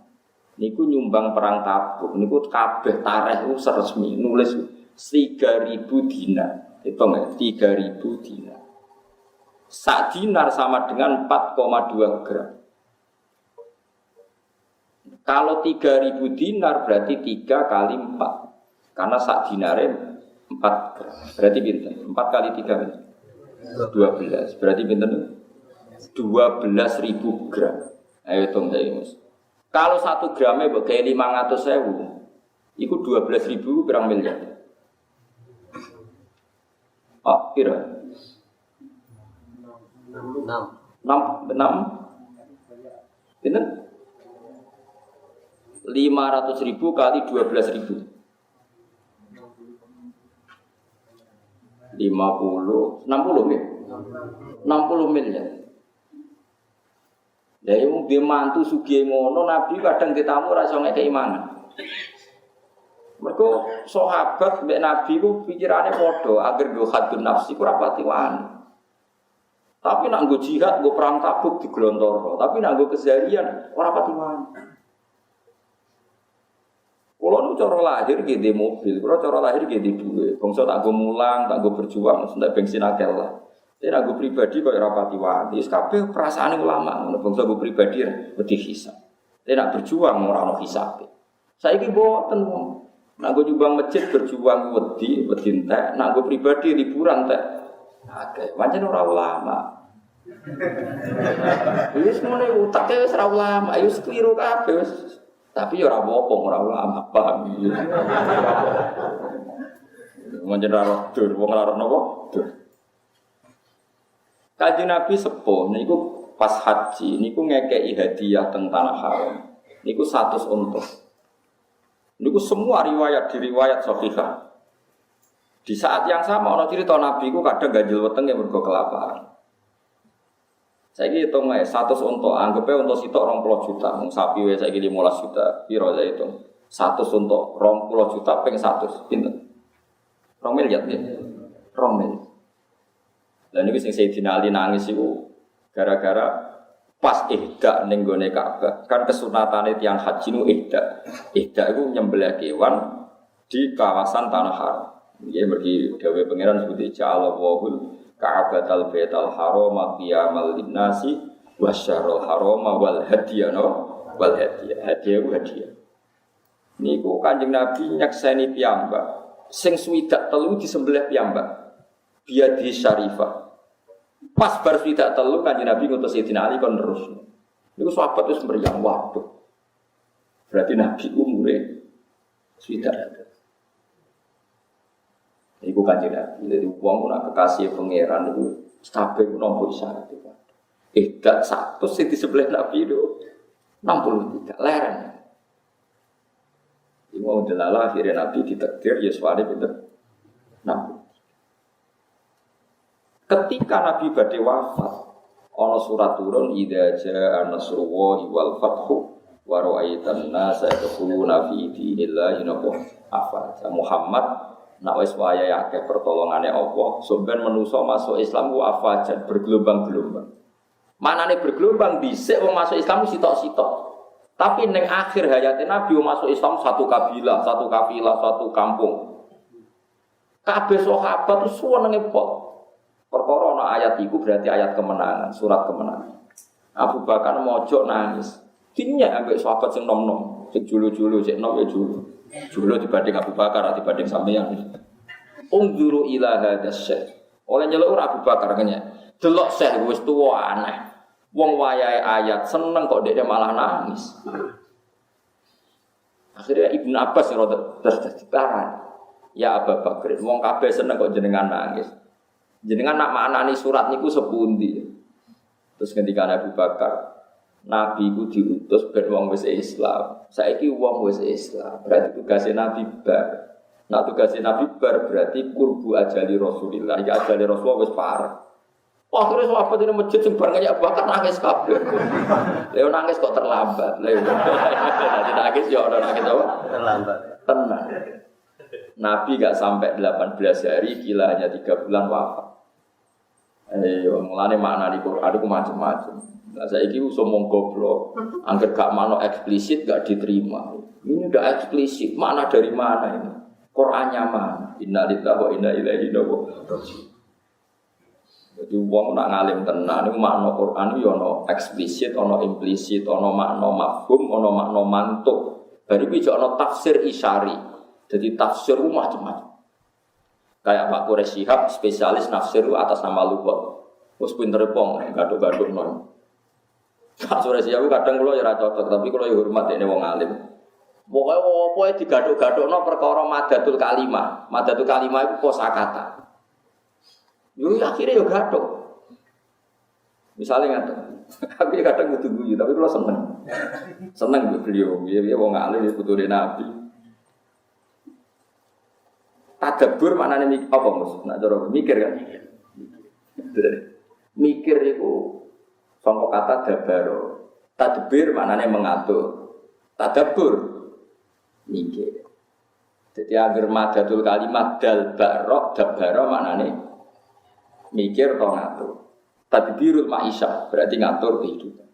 Niku nyumbang perang Tabuk, niku kabeh tarikh niku resmi nulis 3.000 dinar. Hitung ya, 3.000 dinar. Sak dinar sama dengan 4,2 gram. Kalau 3.000 dinar berarti 3 kali 4. Karena sak dinare 4 gram. Berarti pinten? 4 kali 3 12. Berarti pinten? 12.000 gram. Ayo hitung saya Mas. Kalau 1 gramnya bagai 500.000, itu 12.000 berapa miliar? Oh, kira? 6. Ini 500.000 kali 12.000. 60 ya? 60 miliar. Ya yang dia mantu sugih ngono Nabi kadang ditamu ra iso ngekeki mangan. Mergo sahabat mbek Nabi ku pikirane padha, agar go hadun nafsi ku rapati wani. Tapi nak nggo jihad, nggo perang Tabuk diglontoro, tapi nak nggo keseharian ora pati wani. Kulo nu cara lahir nggih di mobil, kulo cara lahir nggih di duwe. Bangsa tak nggo mulang, tak nggo berjuang, mesti bensin akeh lah. Saya aku pribadi kok rapati wani, kabeh perasaan ulama, ngono bangsa aku pribadi wedi hisab. Saya nak berjuang ora ono hisab. Saiki mboten wong. Nak go nyumbang masjid berjuang wedi entek, nak go pribadi liburan teh. Akeh, pancen ora ulama. Wis ngene utake wis ora ulama, ayo keliru kabeh wis. Tapi ya ora apa-apa ora ulama, paham. Pancen ora roh dur, wong ora roh napa? Dur. Kanjeng Nabi sepuh niku pas haji niku ngekeki hadiah teng tanah haram. Niku 100 unta. Niku semua riwayat di riwayat sahihah. Di saat yang sama ana cerita Nabi ku kadang ganjil weteng yang mergo kelaparan. Saiki hitung ae 100 unta, anggepe unta sitok 20 juta, wong sapi wae saiki 15 juta. Piro ya hitung? 100 unta 20 juta ping 100 pinten? 2 miliar ya. 2 miliar. Lah niku sing Sayyidina Ali nangis iku gara-gara pas ihda ning gone Ka'bah. Kan kesunatane tiyang haji nu ihda. Ihda iku nyembelih kewan di kawasan tanah haram. Nggih mergi dawuh pangeran sebut ja'alallahul Ka'batal Baital Haram qiyamal linnasi wasyarul harama wal hadiyana wal hadiyah. Hadiah. Niku Kanjeng Nabi nyakseni piyambak. Sing swidak telu disembelih piyambak. Biadi syarifah. Pas bar swidak telu Kanjeng Nabi ngutus Sayyidina Ali kon terus. Niku sahabat wis mriyang waduh. Berarti Nabi umure swidak. Iku Kanjeng Nabi. Jadi wong ora kekasih pangeran niku kabeh nampa isyarat itu. Dat 100 sing di sebelah Nabi itu 63 leren. Iku mau delala akhirnya Nabi ditakdir Yeswani pinter. Nah, ketika Nabi badhe wafat, ana surat turun idza jaa nasrullahi wal fathu wa ra'aitan nasa yadkhuluna fi dinillahi afwaja. Muhammad nak wis wayahe akeh pertolongane Allah, sampeyan manusa masuk Islam ku afwajan bergelombang-gelombang. Manane bergelombang dhisik wong masuk Islam sitok-sitok. Tapi ning akhir hayate Nabi wong masuk Islam satu kabilah, satu kafilah, satu kampung. Kabeh sahabat itu senenge pol. Perkara ana ayat iku berarti ayat kemenangan, surat kemenangan. Abu Bakar mojok nangis. Dinyak ambek sahabat sing nom-nom, sing julu-julu, sing nom ya julu. Julu dibanding Abu Bakar, dibanding sampeyan. Unzuru ila hadas syekh. Oleh nyeluk Abu Bakar kenya. Delok syekh wis tuwa aneh. Wong wayahe ayat seneng kok dhekne malah nangis. Akhirnya Ibnu Abbas yang rada tertarik. Ya Abu Bakar, wong kabeh seneng kok jenengan nangis. Jenengan nak maknani surat niku sepundi. Terus ketika Abu Bakar, Nabi ku diutus ben wong wis Islam. Saiki wong wis Islam, berarti tugasé Nabi bar. Nak tugasé Nabi bar berarti kurbu ajali Rasulillah. Ya ajali Rasulullah wis parah. Akhirnya sahabat ini masjid sing bareng Abu Bakar nangis kabeh. Lha nangis kok terlambat. Lha nangis ya ora nangis apa? Terlambat. Tenang. Nabi gak sampai 18 hari, gila hanya 3 bulan wafat. Mulane makna di Quran itu macam-macam. Nah, saiki somong goblok, angger gak mano eksplisit gak diterima. Ini udah eksplisit, makna dari mana ini? Qurannya mana? Inna lillahi wa inna ilaihi raji'un. Jadi wong nak ngalim tenan niku makna Quran yo ana eksplisit, ana implisit, ana makna mafhum, ana makna mantuk. Bari iki ana tafsir isyari. Jadi tafsir macam-macam. Kayak Pak Quraisy Shihab spesialis nafsir atas nama lughat. Wes pinter pong gaduk-gaduk non. Pak Quraisy Shihab kadang kula ya ora cocok, tapi kula ya hormat dene wong alim. Pokoke opo digaduk-gadukno perkara madatul kalimah. Madatul kalimah iku kosakata. Yo akhirnya yo gaduk. Misalnya ngaten. Tapi kadang kudu guyu, tapi kula seneng. Seneng beliau, dia wong alim putune Nabi. Tadabbur maknane apa Mus? Nak cara mikir kan? Mikir itu sangka kata dabaro. Tadbir maknane mengatur. Tadabbur mikir. Jadi agar madatul kalimat dal barok dabaro maknane mikir atau ngatur. Tadbirul ma'isyah berarti ngatur kehidupan.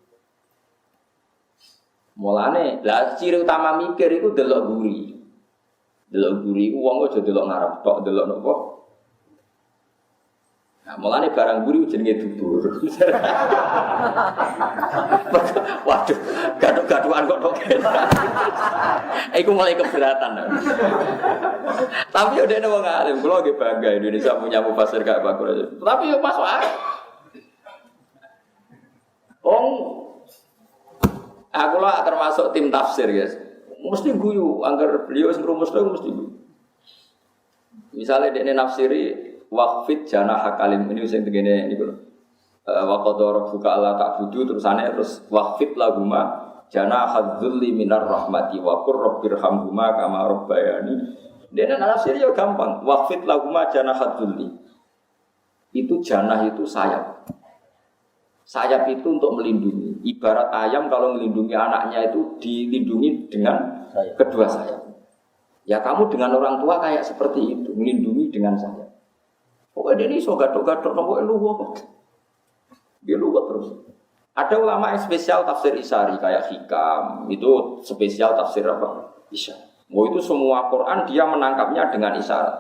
Mulane lah ciri utama mikir itu delok guri. Delok guri wong aja delok ngarep tok delok nopo. Nah, mulane barang buri jenenge dubur. Waduh, gaduh-gaduhan kok tok. Iku mulai keberatan. Tapi udah ada wong alim, kula nggih bangga Indonesia punya mufasir kayak bagus. Tapi yo masuk akal. Aku lah termasuk tim tafsir, guys. Mesti guyu, anggar beliau ngrumusno mesti guyu. Misalnya dekne nafsiri waqfit janah kalim ini sing tegene niku lho. Wa qadara rabbuka alla ta'budu terus waqfit lahuma janah hadzulli minar rahmati wa qur rabbirhamhuma kama rabbayani. Dekne nafsiri yo gampang, waqfit lahuma janah hadzulli. Itu janah itu sayap. Sayap itu untuk melindungi. Ibarat ayam kalau melindungi anaknya itu dilindungi dengan kedua sayap. Ya kamu dengan orang tua kayak seperti itu, melindungi dengan sayap. Pokoknya ini so gatok-gatok, pokoknya luwak. Dia luwak terus. Ada ulama yang spesial tafsir Isari kayak Hikam, itu spesial tafsir apa? Isari. Itu semua Quran dia menangkapnya dengan isyarat.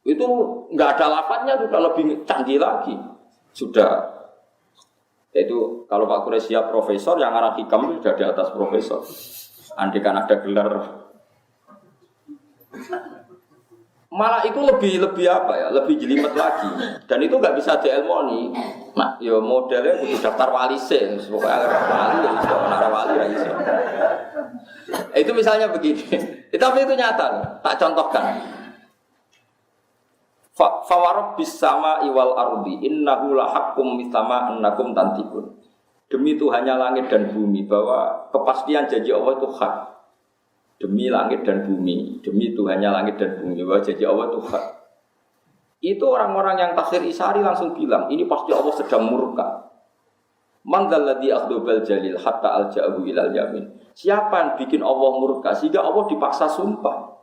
Itu nggak ada lafadznya sudah lebih canggih lagi. Sudah. Itu kalau Pak Quraisy siap profesor, yang arah Hikam itu sudah di atas profesor. Andai kan ada gelar, malah itu lebih apa ya, lebih jelimet lagi. Dan itu nggak bisa diilmoni. Nah, ya modelnya butuh daftar wali sih, pokoknya wali ya bisa, wali ya bisa. Itu misalnya begini. Tapi itu nyata, tak contohkan. Fawarab bisama iwal ardi innahu lahaqqum mithama annakum tantikun. Demi Tuhannya langit dan bumi, bahwa kepastian janji Allah itu hak. Demi langit dan bumi, demi Tuhannya langit dan bumi, bahwa janji Allah itu hak. Itu orang-orang yang tafsir Isari langsung bilang, ini pasti Allah sedang murka. Man dzalladzi akhdobal jalil hatta alja'ahu ilal yamin. Siapa yang bikin Allah murka sehingga Allah dipaksa sumpah?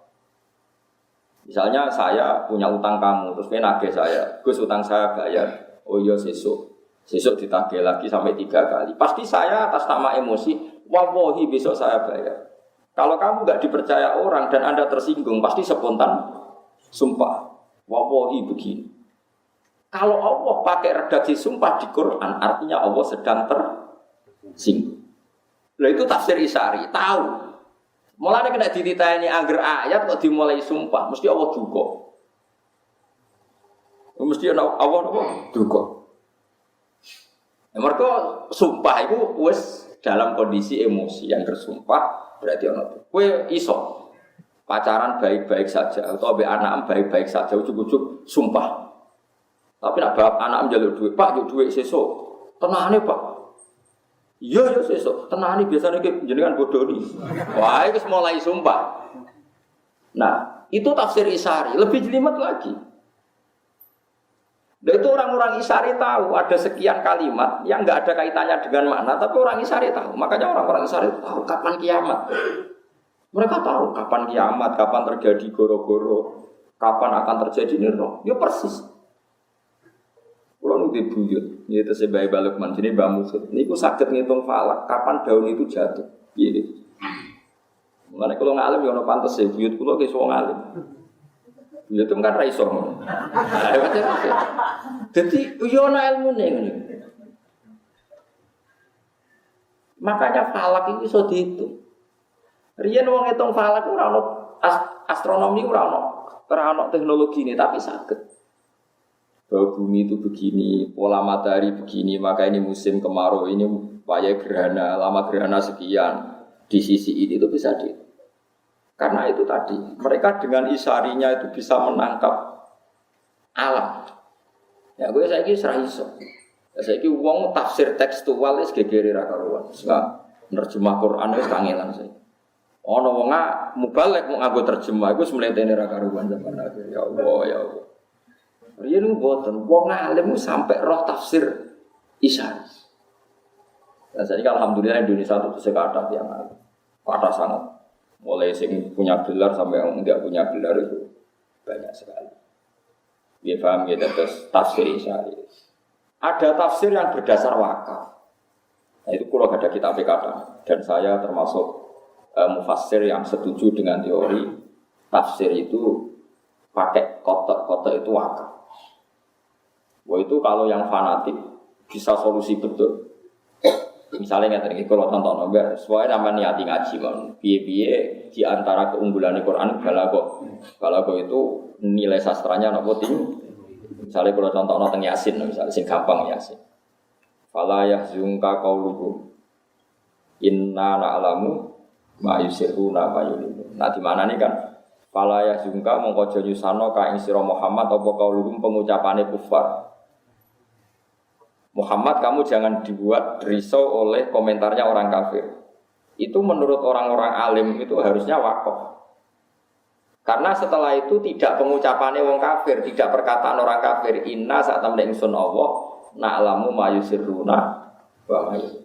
Misalnya saya punya utang kamu, terus nagih saya, Gus utang saya bayar. Oh iya sesuk ditagih lagi sampai 3 kali. Pasti saya atas nama emosi, wallahi besok saya bayar. Kalau kamu nggak dipercaya orang dan Anda tersinggung, pasti spontan sumpah, wallahi begini. Kalau Allah pakai redaksi sumpah di Quran, artinya Allah sedang tersinggung. Lah itu tafsir Isari, tahu. Mulane kena dititeni angger ayat kok dimulai sumpah, mesti Allah duka. Mesti Allah napa? Duka. Mergo sumpah itu wis dalam kondisi emosi yang bersumpah berarti ono. Kowe iso pacaran baik-baik saja atau ambek anak baik-baik saja ujug-ujug sumpah. Tapi nek bab anak njaluk duit, Pak, njuk duit sesuk. Tenane, Pak. Iya sesuk, tenani biasanya jenengan bodoni. Wah, itu mulai sumpah. Nah, itu tafsir Isari, lebih jelimet lagi. Dan itu orang-orang Isari tahu ada sekian kalimat yang enggak ada kaitannya dengan makna, tapi orang Isari tahu. Makanya orang-orang Isari tahu kapan kiamat. Mereka tahu kapan kiamat, kapan terjadi goro-goro, kapan akan terjadi nirno. Dia persis. Kalau nu dibuyut, itu sebagai balukman jenis bambu. Ini aku sakit ngitung falak, kapan daun itu jatuh. Gitu. Mengenai kalau ngalim ya ono pantas ya, buyut kulo ke soal ngalim. Buyut itu kan raiso. Jadi yo ono ilmu nih. Makanya falak itu iso dihitung. Riyen wong ngitung falak ora ono astronomi ora ono teknologi ini, tapi sakit. Bahwa bumi itu begini, pola matahari begini, maka ini musim kemarau, ini upaya gerhana, lama gerhana sekian, di sisi ini itu bisa di. Karena itu tadi, mereka dengan isarinya itu bisa menangkap alam. Ya gue saya kira seraiso. Saya kira uang tafsir tekstual itu gegeri rakaruan. Sebab nerjemah Quran itu kangelan saya. Ono wonga mubalek mau nganggo terjemah, gue semelentene rakaruan zaman akhir. Ya Allah, ya Allah. Riyen niku boten wong alim sampai roh tafsir Isari. Dan saya alhamdulillah Indonesia itu sekadar yang kata sangat. Mulai sing punya gelar sampai yang enggak punya gelar itu banyak sekali. Dia paham ya terus tafsir Isari. Ada tafsir yang berdasar wakaf. Nah, itu kalau ada kitab kata dan saya termasuk mufassir yang setuju dengan teori tafsir itu pakai kotak-kotak itu wakaf. Wah itu kalau yang fanatik bisa solusi betul. Misalnya nggak terkait kalau contoh enggak, soalnya nama niati ngaji mon, biye di antara keunggulan Quran balago itu nilai sastranya nopo tinggi. Misalnya kalau contoh tentang Yasin, misalnya sing gampang Yasin. Fala yahzunka qauluhum inna na'lamu ma yusirruna ma yulinu. Nah di mana nih kan? Fala yahzunka mongko aja nyusano ka ing sira Muhammad apa qauluhum pengucapane kufar. Muhammad kamu jangan dibuat risau oleh komentarnya orang kafir. Itu menurut orang-orang alim itu harusnya wakof. Karena setelah itu tidak pengucapannya wong kafir, tidak perkataan orang kafir. Inna saat temen ingsun Allah na'lamu ma yusirruna wa ma yulinu.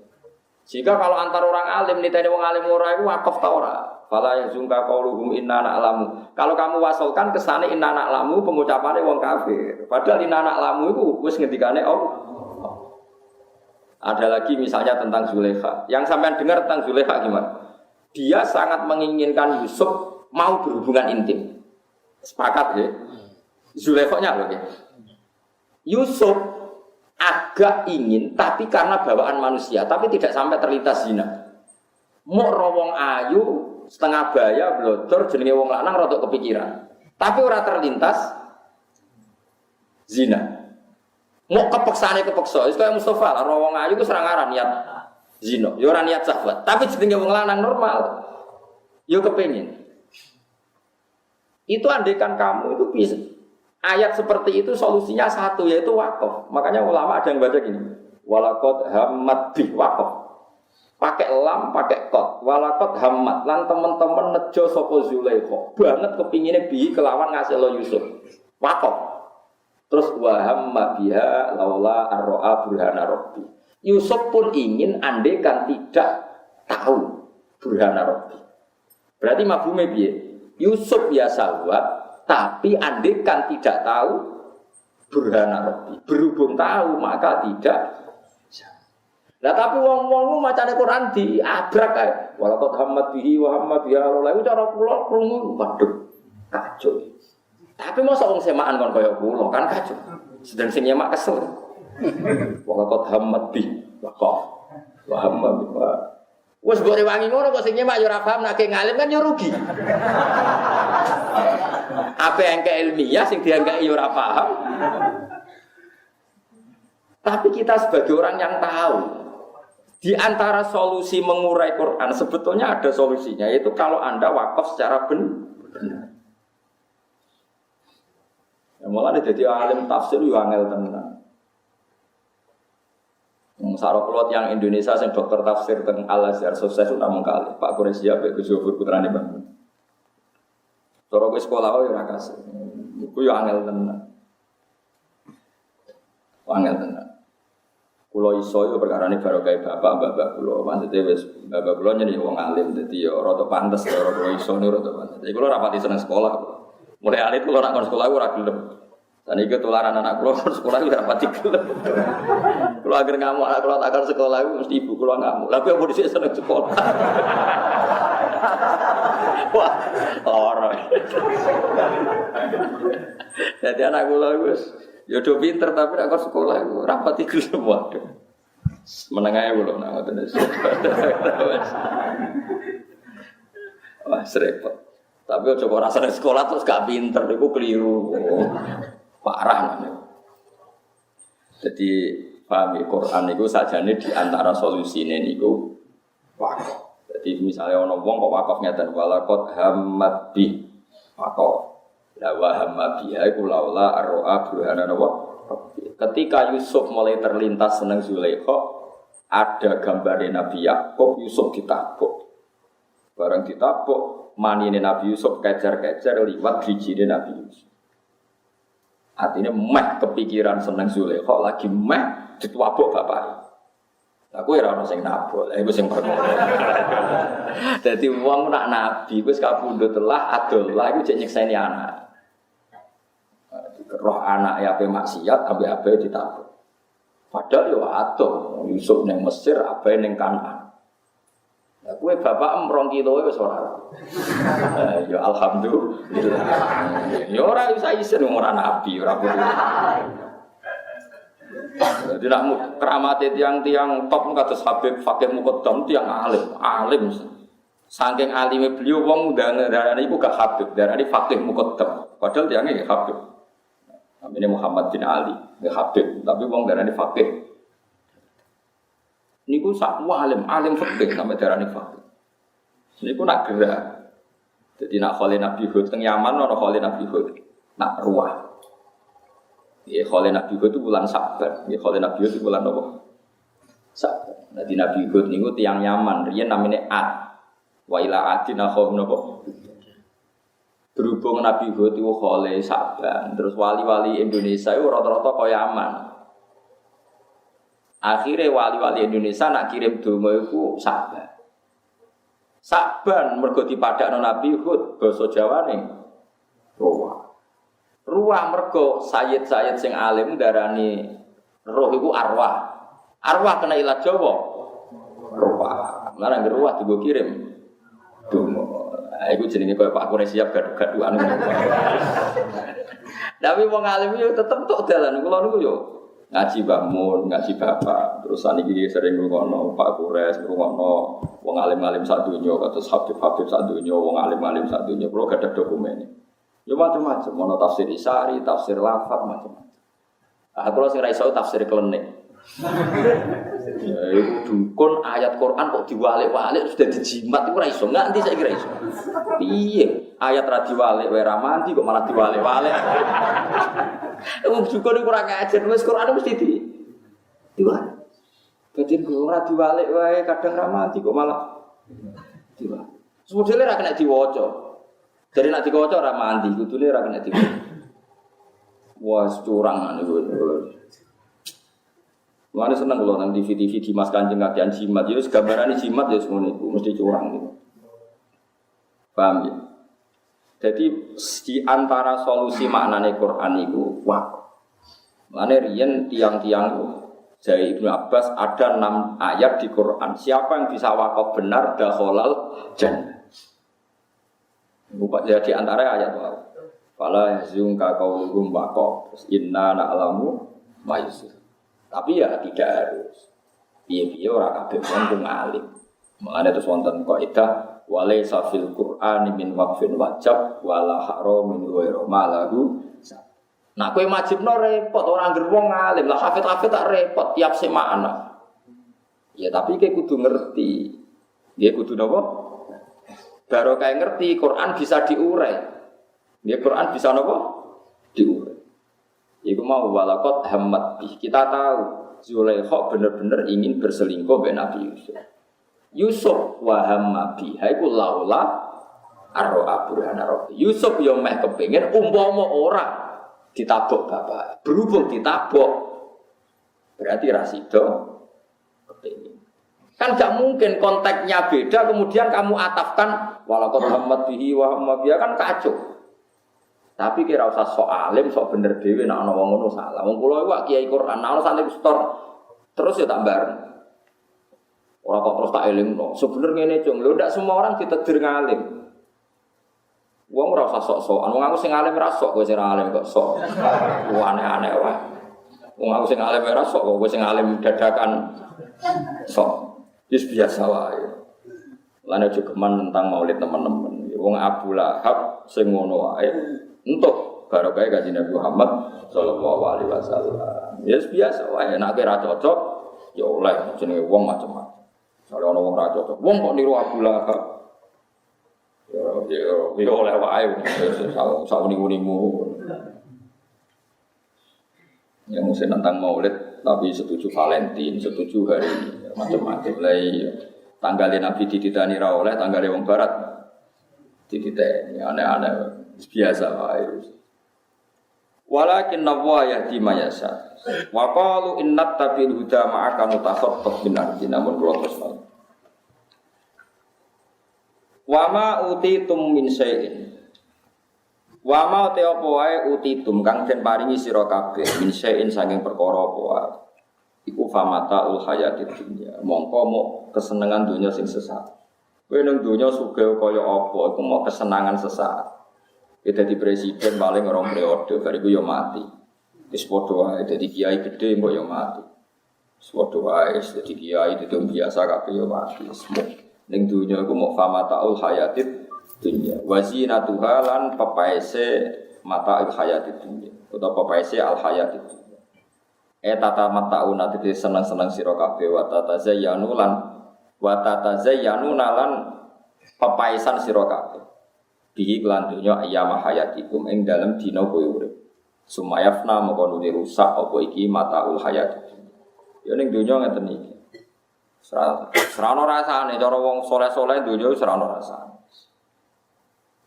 Jika kalau antar orang alim niteni wong alim ora iku wakof ta ora? Fala yazunka qauluhum inna na'lamu. Kalau kamu wasolkan kesane inna na'lamu pengucapannya wong kafir. Padahal inna na'lamu itu wis ngendikane Allah. Ada lagi misalnya tentang Zulaikha. Yang sampean dengar tentang Zulaikha gimana? Dia sangat menginginkan Yusuf mau berhubungan intim. Sepakat ya? Zulaikha-nya loh ya. Yusuf agak ingin tapi karena bawaan manusia, tapi tidak sampai terlintas zina. Mau rawong ayu setengah baya blodor jenenge wong lanang rada kepikiran. Tapi ora terlintas zina. Mau kepeksane kepeksa, wis kaya Mustafa lah rawong ayu ku serang aran niat zina, ya ora niat syahwat. Tapi jenenge wong lanang normal. Yo kepengin. Itu andaikan kamu itu bisa. Ayat seperti itu solusinya satu yaitu wakaf. Makanya ulama ada yang baca gini. Walaqad hammat bi wakaf. Pakai lam, pakai qad. Walaqad hammat lan teman-teman nejo sapa Zulaikha. Banget kepingine bi kelawan ngasil Yusuf. Wakaf. Terus wa hamma biha laula ar-ra'a burhana rabbi. Yusuf pun ingin andaikan tidak tahu burhana rabbi. Berarti mafhume piye? Yusuf ya sahabat, tapi andaikan tidak tahu burhana rabbi. Berhubung tahu maka tidak. Lah tapi wong-wong macane Quran diabrak kae. Walaqad hammat bihi wa hamma biha laula. Iku cara kula krungu waduh kacau. Tapi masa wong semaan kon kaya kula kan kacau. Sedang sing nyemak kesel. Walaqad hammat bihi wa hamma biha. Wes mbok rewangi ngono kok sing nyemak yo ora paham nek ngalim kan yo rugi. Apa yang ke ilmiah sing dianggap yo ora paham. Tapi kita sebagai orang yang tahu di antara solusi mengurai Quran sebetulnya ada solusinya yaitu kalau Anda wakaf secara benar. Ya, malah jadi alim tafsir yo angel tenan. Sarok kulot yang Indonesia yang dokter tafsir tentang Al-Azhar sukses itu namun kali Pak Quraisy Pak Gus Yofur putrane Bang. Cara ke sekolah yo ora kasih. Iku yo angel tenan. Angel tenan. Kulo iso yo perkarane barokah bapak-bapak kulo. Maksudnya wis bapak kulo nyeni wong alim dadi yo rada pantes karo kulo iso rada pantes. Jadi kulo rapati seneng sekolah kulo. Mulai alit kulo nak kon sekolah ora gelem. Dan iki tularan anak kulo sekolah ora rapati gelem. Kulo agar ngamuk anak kulo takkan sekolah mesti ibu kulo ngamuk. Lah kok mesti seneng sekolah. Wah, ora. Jadi anak kulo wis ya do pinter tapi nek sekolah iku rapati gelem waduh. Meneng ae kulo nang ngoten. Wah, repot. Tapi aja kok rasane sekolah terus gak pinter iku keliru. Parah namanya. Jadi paham Quran itu sajane di antara solusine niku wakaf. Jadi misalnya ana wong kok wakaf ngeten walaqad hammat bi wakaf. La wa hamma biha iku laula ar-ra'a burhana wa. Ketika Yusuf mulai terlintas seneng Zulaikha, ada gambarnya Nabi Yakub Yusuf ditabuk. Barang ditabuk, manine Nabi Yusuf kejar-kejar liwat drijine Nabi Yusuf. Artinya meh kepikiran seneng Zulaikha lagi meh dituabuk bapake. Aku ora ono sing nabok, lha iku sing perkara. Dadi wong nak nabi wis kapundhut telah adolah iku jek nyekseni anak. Roh anak ya ape maksiat ape ditabuk. Padahal yo atuh Yusuf ning Mesir ape ning Kanaan. Lah kowe bapak 2 kilo wis ora. Ya alhamdulillah. Ya ora bisa isen ora nabi, ora perlu. Jadi nak keramate tiang-tiang top kados Habib Fakih Muqaddam tiang alim. Saking alime beliau wong darane iku gak Habib, darane Fakih Muqaddam. Padahal tiange Habib. Namanya Muhammad bin Ali, gak Habib, tapi wong darane Fakih. Niku sak alim fikih sampe darane Fakih. Niku nak gerak. Jadi nak Khalil Nabi Hud teng Yaman ana Khalil Nabi Hud. Nak ruah. Ya Khalil Nabi Hud itu bulan Sabar. Ya Khalil Nabi Hud itu bulan apa? Sabar. Jadi Nabi Hud niku tiyang Yaman, riyen namine Ad. Wa ila adin akhum napa? Berhubung Nabi Hud itu Khalil Sabar, terus wali-wali Indonesia itu rata-rata kaya Yaman. Akhirnya wali-wali Indonesia nak kirim donga iku Sabar. Saban mergo dipadakno Nabi Hud basa Jawane ruwah. Ruwah mergo sayyid-sayyid sing alim darani roh iku arwah. Arwah kena ilat Jawa. Ruwah. Lah nek ruwah digo kirim donga. Iku jenenge koyo Pak Kure siap gaduh-gaduhan. Tapi wong alim yo tetep tok dalan kula niku yo ngaji Mbah Mun, ngaji Bapak, terus saniki sering ngrungokno Pak Kures, ngrungokno wong alim-alim sak donya, kados Habib-habib sak donya, wong alim-alim sak donya, kula gadah dokumen. Ya macam-macam, ono tafsir Isari, tafsir Lafat macam-macam. Ah kula sing ra iso tafsir klenik. Ya iku dukun ayat Quran kok diwalik-walik sudah dijimat iku ora iso, nganti saiki ra iso. Piye? Ayat ra diwalik wae ra mandi kok malah diwalik-walik. Wong dukun iku ora ngajar, wis Quran mesti diwalik. Dadi ora diwalik wae kadang ra mandi kok malah diwalik. Sebetulnya ra kena diwaca. Jadi nak diwaca ora mandi, kudune ra kena diwaca. Wah, curang niku. Mana seneng kalau nang TV di Mas Kanjeng kakean jimat, ya gambaran jimat ya semuanya itu mesti curang gitu. Paham ya? Jadi di antara solusi maknane Quran itu wakaf. Maknane riyen tiang-tiang dari Ibnu Abbas ada 6 ayat di Quran. Siapa yang bisa wakaf benar dakhalal jannah. Bukan di antara ayat wakaf. Fala yahzunka qauluhum waqaf. Terus inna na'lamu ma yusir. Tapi ya tidak harus. Piye-piye ora kabeh wong alim. Mulane terus wonten kaidah walaysa fil Qur'ani min waqfin wajib wala haramin ghairu malahu. Nah kowe wajibno repot ora ngger wong alim. Lah hafid-hafid tak repot tiap sing makna. Ya tapi kowe kudu ngerti. Nggih kudu napa? Baru kae ngerti Quran bisa diurai. Nggih Quran bisa napa? Diurai. Iku mau walakot hamad bih. Kita tahu Zulaikha benar-benar ingin berselingkuh dengan Nabi Yusuf. Yusuf wa hamma biha iku laula arro'a burhana rabbi. Yusuf yo meh kepengin umpama ora ditabok bapak. Berhubung ditabok berarti ra sida kepengin. Kan gak mungkin konteksnya beda kemudian kamu atafkan walakot hamad bihi wa hamma biha kan kacau. Tapi kira usah sok alim, sok bener dhewe nek ana wong ngono salah. Wong kula iku kiai Quran, ana santri setor terus ya tak bareng. Ora kok terus tak elingno. Sebenarnya ngene, Cung. Lho ndak semua orang ditedir ngalim. Wong ora usah sok-sokan. Wong aku sing alim ra sok, kowe sing alim kok sok. Aneh-aneh wae. Wong aku sing alim ra sok, kowe sing alim dadakan sok. Wis biasa wae. Lan aja geman tentang maulid teman-teman. Wong Abu Lahab sing ngono wae. Untuk barokah Kanjeng Nabi Muhammad sallallahu alaihi wasallam. Ya biasa wae nek ora cocok ya oleh jenenge wong macam-macam. Soale ana wong ora cocok, wong kok niru Abu Lahab. Ya oleh wae sauni-unimu. Yang mesti tentang maulid tapi setuju Valentine, setuju hari ini macam-macam lah. Tanggalnya Nabi dititani ra oleh, tanggalnya wong barat dititani aneh-aneh. Biasa wae. Walakin nawwa yahdi mayasa. Wa qalu innat tabil huda ma'aka mutakhaffaf bin ardi namun kula terus. Wa ma utitum min syai'in. Wa ma te apa wae utitum kang den paringi sira kabeh min syai'in saking perkara apa wae. Iku famataul hayatid dunya. Mongko mok kesenengan dunya sing sesaat. Kowe ning dunya sugih kaya apa iku mok kesenangan sesaat. Kita di presiden paling orang periode, bariku yo mati. Wis padha wae dadi kiai gedhe mbok yo mati. Wis padha wae dadi kiai itu biasa kabeh yo mati. Ning dunya iku mau famataul hayatid dunya. Wa zinatuha lan pepaese mataul hayatid dunya. Utawa pepaese al hayatid dunya. Tata matauna dadi seneng-seneng sira kabeh wa tatazayyanu lan pepaesan sira kabeh. Bihi lan dunya ayyama hayatikum ing dalem dina kowe urip. Sumayafna moko nuli rusak apa iki mataul hayat. Ya ning donya ngeten iki. Serana rasane cara wong saleh-saleh donya wis ora ana rasane.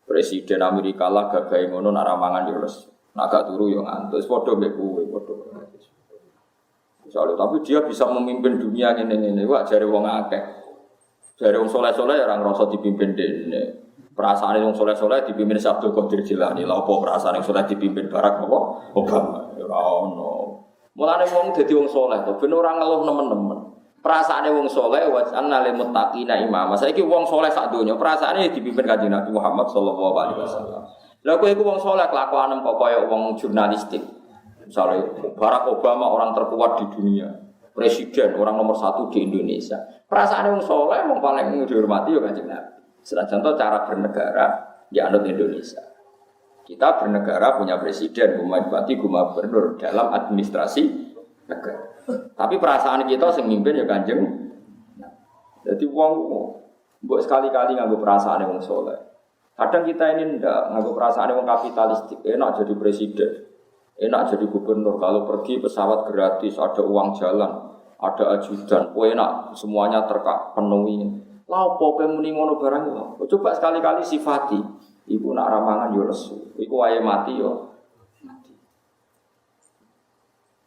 Presiden Amerika lah gagahe ngono nak ramangan yo les. Nak gak turu yo ngantuk. Wis padha mbek kowe, padha. Soale tapi dia bisa memimpin dunia ngene-ngene wae jare wong akeh. Jare wong saleh-saleh ora ngrasa dipimpin dene. Perasaan yang soleh-soleh dipimpin Abdul Qadir Jilani. Lah apa perasaan yang soleh dipimpin Barack Obama? Ora ono. Mulane wong dadi wong soleh to ben ora ngeluh nemen-nemen. Perasaane wong soleh wa anna lil muttaqina imama. Saiki wong soleh sak donya perasaane dipimpin Kanjeng Nabi Muhammad sallallahu alaihi wasallam. Lah kowe iku wong soleh kelakuanem kok kaya wong jurnalistik. Misalnya Barack Obama orang terkuat di dunia. Presiden orang nomor 1 di Indonesia. Perasaane wong soleh wong paling dihormati ya Kanjeng Nabi. Contoh cara bernegara di anut Indonesia. Kita bernegara punya presiden, bupati, gubernur dalam administrasi negara. Tapi perasaan kita sing mimpin ya Kanjeng. Jadi wong mbok sekali-kali nganggo perasaan wong saleh. Kadang kita ini ndak nganggo perasaan wong kapitalistik. Enak jadi presiden, enak jadi gubernur. Kalau pergi pesawat gratis, ada uang jalan, ada ajudan. Enak semuanya terpenuhi. Lah opo kowe muni ngono barang lho. Coba sekali-kali sifati. Iku nak ramangan yo lesu. Iku wae mati yo mati.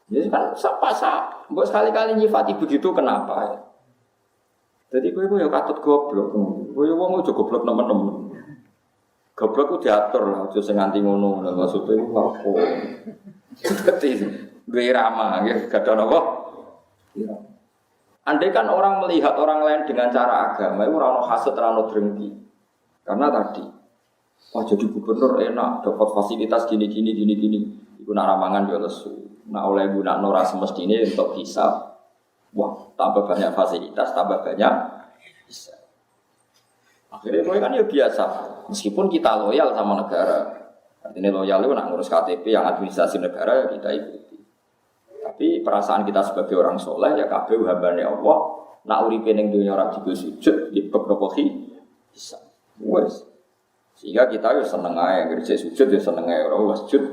Jadi kan sapa-sapa. Mbok sekali-kali nyifati begitu kenapa ya? Jadi kowe yo katut goblok. Kowe wong aja goblok nemen-nemen. Goblok ku diatur lah, aja sing nganti ngono. Maksudnya iku apa? Dadi duwe irama nggih, gadha napa? Irama. Andai kan orang melihat orang lain dengan cara agama, itu orang hasad, orang drengki. Karena tadi, wah jadi gubernur enak, dapat fasilitas gini. Iku nak ramangan ya lesu. Nak oleh guna nora semestinya untuk hisab. Wah, tambah banyak fasilitas, tambah banyak hisab. Akhirnya itu kan ya biasa. Meskipun kita loyal sama negara. Artinya loyal itu nak ngurus KTP yang administrasi negara ya kita ikuti. Tapi perasaan kita sebagai orang soleh ya kabeh hambane Allah nak uripe ning dunya ora digo sujud dipek-pekohi bisa. Wes. Sehingga kita yo seneng ae ngerjek sujud yo seneng ae ora wasjud.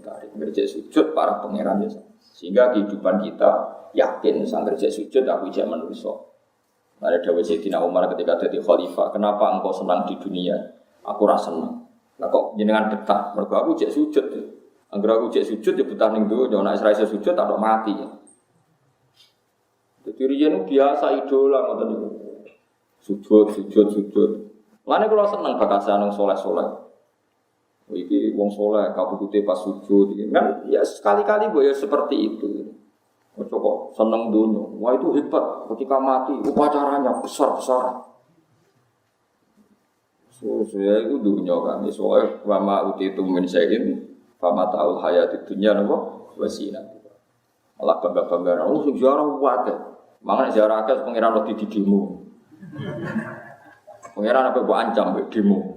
Tarik ngerjek sujud para pangeran ya. Sehingga kehidupan kita yakin sang ngerjek sujud aku ijek manusa. Ada dawuh Sayyidina Umar ketika jadi khalifah, kenapa engkau senang di dunia? Aku ora seneng. Lah kok jenengan betah? Mergo aku ijek sujud. Angger aku cek sujud ya betah ning donya, nek ora iso sujud tak mati. Dadi riyen biasa idola ngoten niku. Sujud. Lane kula seneng bakat saneng saleh-saleh. Iki wong saleh kabukute pas sujud iki. Kan ya sekali-kali mbok ya seperti itu. Ojo kok seneng donya. Wah itu hebat ketika mati upacaranya besar-besar. Saya itu dunia kan, soalnya wama utitu min syai'in fama ta'ul hayatid dunya napa wasina. Allah bangga-bangga sing ziarah wae. Mangane ziarah akeh pangeran wedi didimu. Pangeran apa mbok ancam mbek demo.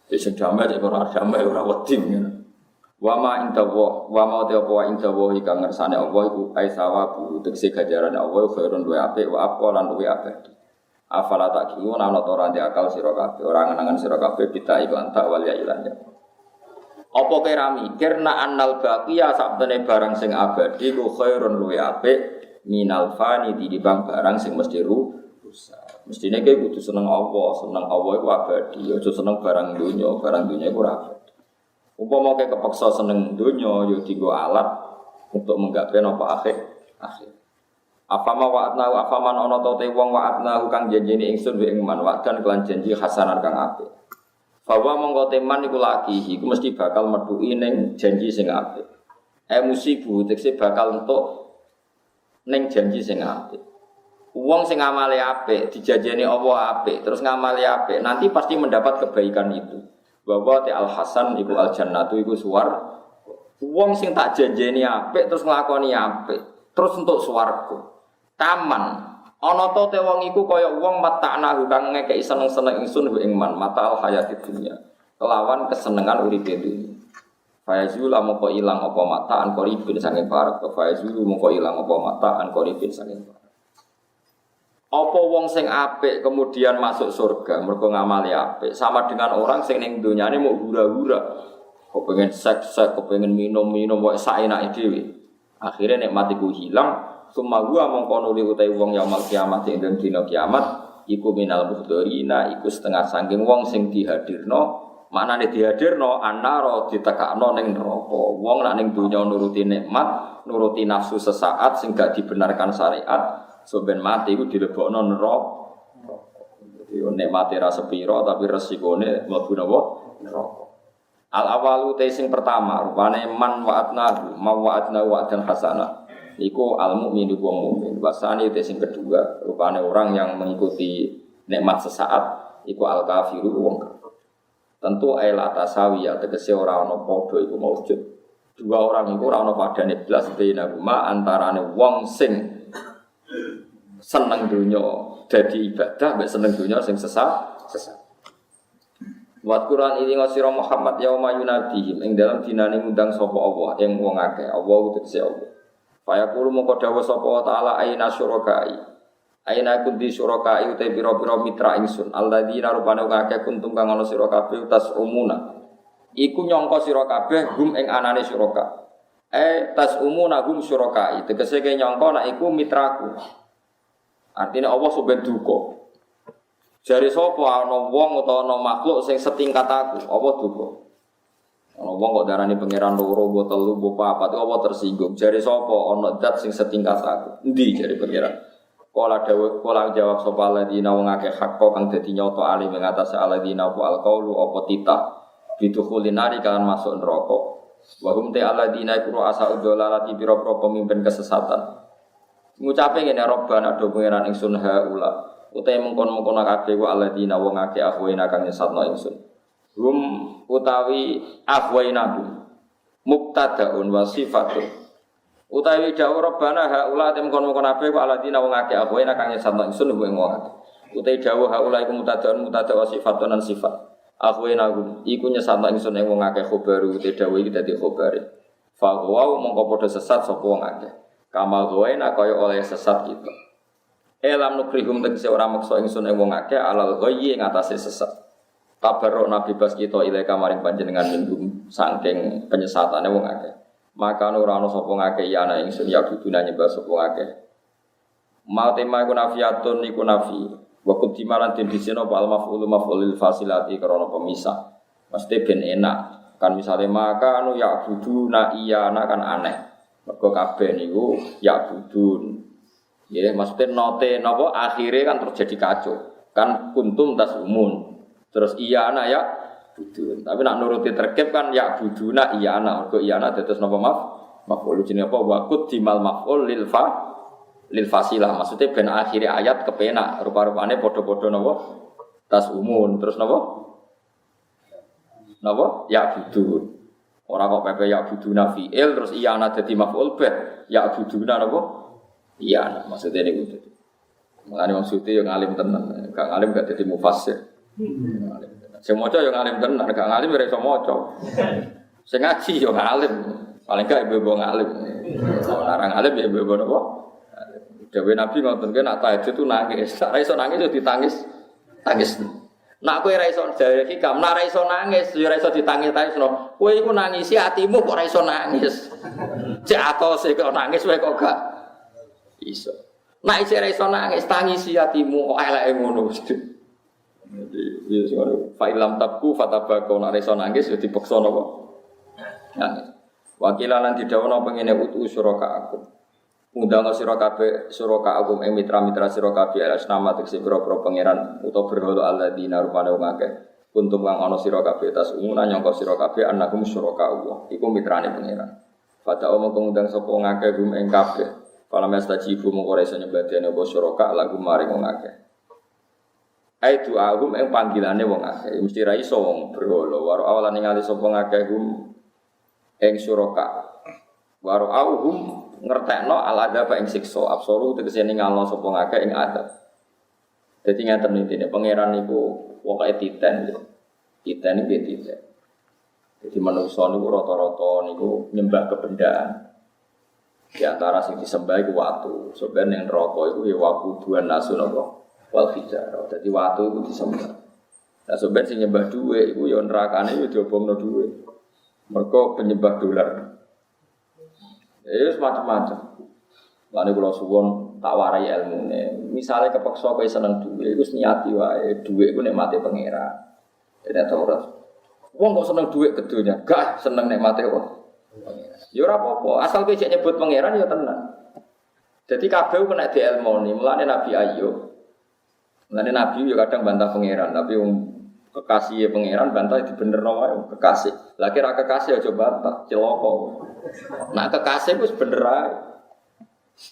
Sing damai cek ora damai ora wedi. Wama indawa wama te apa indawa iki kang ngersane Allah iku aisawabu tegese ganjarane Allah khairun wa apik wa aqwalan wa abadi. Afala tak kiwon ana ora ndek akal sira kabeh, ora ngenangan sira kabeh kita iklan tak wali ilan ya. Apa kira mikir nak annal baqiya sabdene barang sing abadi ku khairun luwe apik minal fani dibanding barang sing mesti rusak. Mestine kowe kudu seneng Allah iku abadi, aja seneng barang donya iku ora abadi. Umpama kowe kepeksa seneng donya ya dienggo alat untuk menggapai napa akhir. Afama wa'atna afaman ana ta te wong wa'atna kang janjine ingsun wa ing man wa'dan kelan janji hasanan kang apik. Bahwa mongko teman iku lagi iku mesti bakal metuki ning janji sing apik. Musibu tekse bakal entuk ning janji sing apik. Wong sing ngamale apik dijanjeni Allah apik terus ngamale apik nanti pasti mendapat kebaikan itu. Bahwa te al hasan iku al jannatu iku suwar. Wong sing tak janjeni apik terus nglakoni apik, terus entuk swarga. Taman. Ana to te wong iku kaya wong matakna kang ngekeki seneng-seneng ingsun ing man matal hayati dunya. Kelawan kesenengan uripe dunya. Fayazul moko ilang apa mataan koribin saking parak. Fayazul moko ilang apa mataan koribin saking parak. Apa wong sing apik kemudian masuk surga mergo ngamali apik sama dengan orang sing ning donyane mau hura-hura. Kepengin seks-seks, kepengin minum-minum wae saenake dhewe. Akhire nikmat iku hilang, sumagua mongko nuli utahe wong yaumul kiamat ing dina kiamat iku minal muhdorina iku setengah saking wong sing dihadirno. Maknane dihadirno annara ditekakno ning neraka. Wong nek ning donya nuruti nikmat, nuruti nafsu sesaat sing gak dibenarkan syariat. So ben mati iku dilebokno neraka. Dadi nikmate ra sepira tapi resikone mlebu neraka. Al awalu te sing pertama rupane man wa'atnahu, mawa'atna wa'dan hasanah. Iku al mukmin wong mukmin. Wasane te sing kedua rupane orang yang mengikuti nikmat sesaat iku al kafiru wong kafir. Tentu aila tasawi ya tegese ora ana padha iku maujud. Dua orang iku ora ana padane blas bainahuma antarane wong sing seneng dunya dadi ibadah mek seneng dunya sing sesat. Wa Quran ini ngasira Muhammad yauma yunadihim ing dalam dinane ngundang sapa Allah ing wong akeh Allah utus Allah. Fayaqulu moko dawuh sapa taala aina syurakai. Aina kunti syurakai uta pira-pira mitra ingsun alladzina rupane akeh kuntum kang ana sira kabeh tas umuna. Iku nyangka sira kabeh hum ing anane syuraka. Tas umuna hum syurakai tegese ke nyangka nek iku mitraku. Artinya Allah sampeyan duka. Jare sapa ana wong utawa ana makhluk sing setingkat aku, apa duka. Ana wong kok darani pangeran loro, mbok telu, mbok papat, apa tersinggung. Jare sapa ana zat sing setingkat aku. Endi jare pangeran? Kala jawab sapa ladina wong akeh hak kang dadi nyoto ali ing atase aladina wa alqaulu apa titah bituhulinari kan masuk neraka. Wa hum ta aladina iku asa udzalalati pira-pira pemimpin kesesatan. Ngucape ngene Rabbana do pangeran ingsun haula utahe mengkon-mengkon kabeh wa alladzina wong akeh afwaina kang nyesatno ingsun hum utawi afwaina mubtadaun wa sifatun utawi dawuh Rabbana haula tem mengkon-mengkon kabeh wa alladzina wong akeh afwaina kang nyesatno ingsun ing wong akeh utawi dawuh haula iku mubtadaun mubtada wa sifatun lan sifat afwaina iku nyesatno ingsun ing wong akeh khobaru utawi dawuh iki dadi khobare fa wa mongko padha sesat sapa wong akeh kamal ghaina kaya oleh sesat kita. Elam nukrihum tegese ora maksa ingsun ing wong akeh alal ghayyi ing atase sesat. Tabarruk nabi bas kita ilae kamaring panjenengan minggum saking penyesatane wong akeh. Maka ora ana sapa ngakeh ya ana ingsun ya buduna nyembah sapa akeh. Ma tema iku nafiyatun iku nafi. Wa kudimalan den disena apa al maf'ul maf'ulil fasilati karena pemisah. Mesti ben enak. Kan misale maka anu ya buduna iya ana kan aneh. Mergo kabeh niku ya budun. Ya maksudnya note napa akhire kan terjadi kacau. Kan kuntum tasumun. Terus iya ana ya budun. Tapi nak nuruti terkep kan ya buduna iya ana. Mergo iya ana dados napa maf'ul jenenge apa waqut dimal maf'ul lil fasilah. Maksudnya ben akhire ayat kepenak rupa-rupane padha-padha napa tasumun. Terus napa? Napa? Ya budun. Ora kok pepe ya buduna fi'il terus iya ana dadi maf'ul bih ya buduna napa iya maksudnya niku dadi mulane maksudnya yo ngalim tenan gak ngalim gak dadi mufassir sing maca yo ngalim tenan gak ngalim ora iso maca sing ngaji yo ngalim paling gak ibu-ibu ngalim ora ngalim ya ibu-ibu napa dewe nabi ngoten ki nak tahajud tu nangis ora iso nangis yo ditangis tangis. Nak kowe ora iso jare hikam, nak ora iso nangis, ya ora iso ditangis-tangisno. Kowe iku nangisi atimu kok ora iso nangis. Cek atose kok nangis wae kok gak iso. Nak isih ora iso nangis, tangisi atimu kok eleke ngono. Jadi ya sing fa ilam tabku fatabaqo nak iso nangis ya dipeksa napa. Nangis. Wakilan didhawuhna pengene utu suraka aku. Undang sira kabeh suraka agum ing mitra-mitra sira kabeh alas nama tekse pira-pira pangeran utawa berhala alladzina rupane wong akeh kuntum kang ana sira kabeh tas umuna nyangka sira kabeh anakum suraka Allah iku mitrane pangeran fata omong undang sapa ngakeh gum ing kabeh pala mestajibu mung ora iso nyembadani apa suraka lagu maring wong akeh ai doa gum ing panggilane wong akeh mesti ra iso wong berhala waro awalan ningali sapa ngakeh gum ing suraka. Wa ra'auhum ngertekno al-adzab ing siksa. Absaru tegese ninggalno sapa ngake ing adab. Dadi ngaten intine pangeran niku pokoke titen. Titen iki titen. Jadi manusia niku rata-rata niku nyembah kebendaan. Di antara sing disembah iku watu. Sebenarnya neraka iku ya waquduan nasun apa wal hijarah. Dadi watu iku disembah. Lah sebenarnya sing nyembah dhuwit iku ya nerakane ya diobongno dhuwit. Mergo penyembah dolar. Macam-macam. Lan kula suwun tak warai ilmune. Misale kepeksa kowe seneng dhuwit iku niati wae dhuwit iku nikmate pangeran. Dadi ora wong kok seneng dhuwit ke donya, gak seneng nikmate wong. Ya ora apa-apa, asal kowe nyebut pangeran ya tenan. Jadi kabeh kena dielmoni, mulane Nabi Ayub. Mulane Nabi ya kadang bantah pangeran, tapi wong kekasih pangeran bantah dibenerno wae kekasih. Lah kira kekasih aja bantah, celaka. Nah kekasih wis bener ae.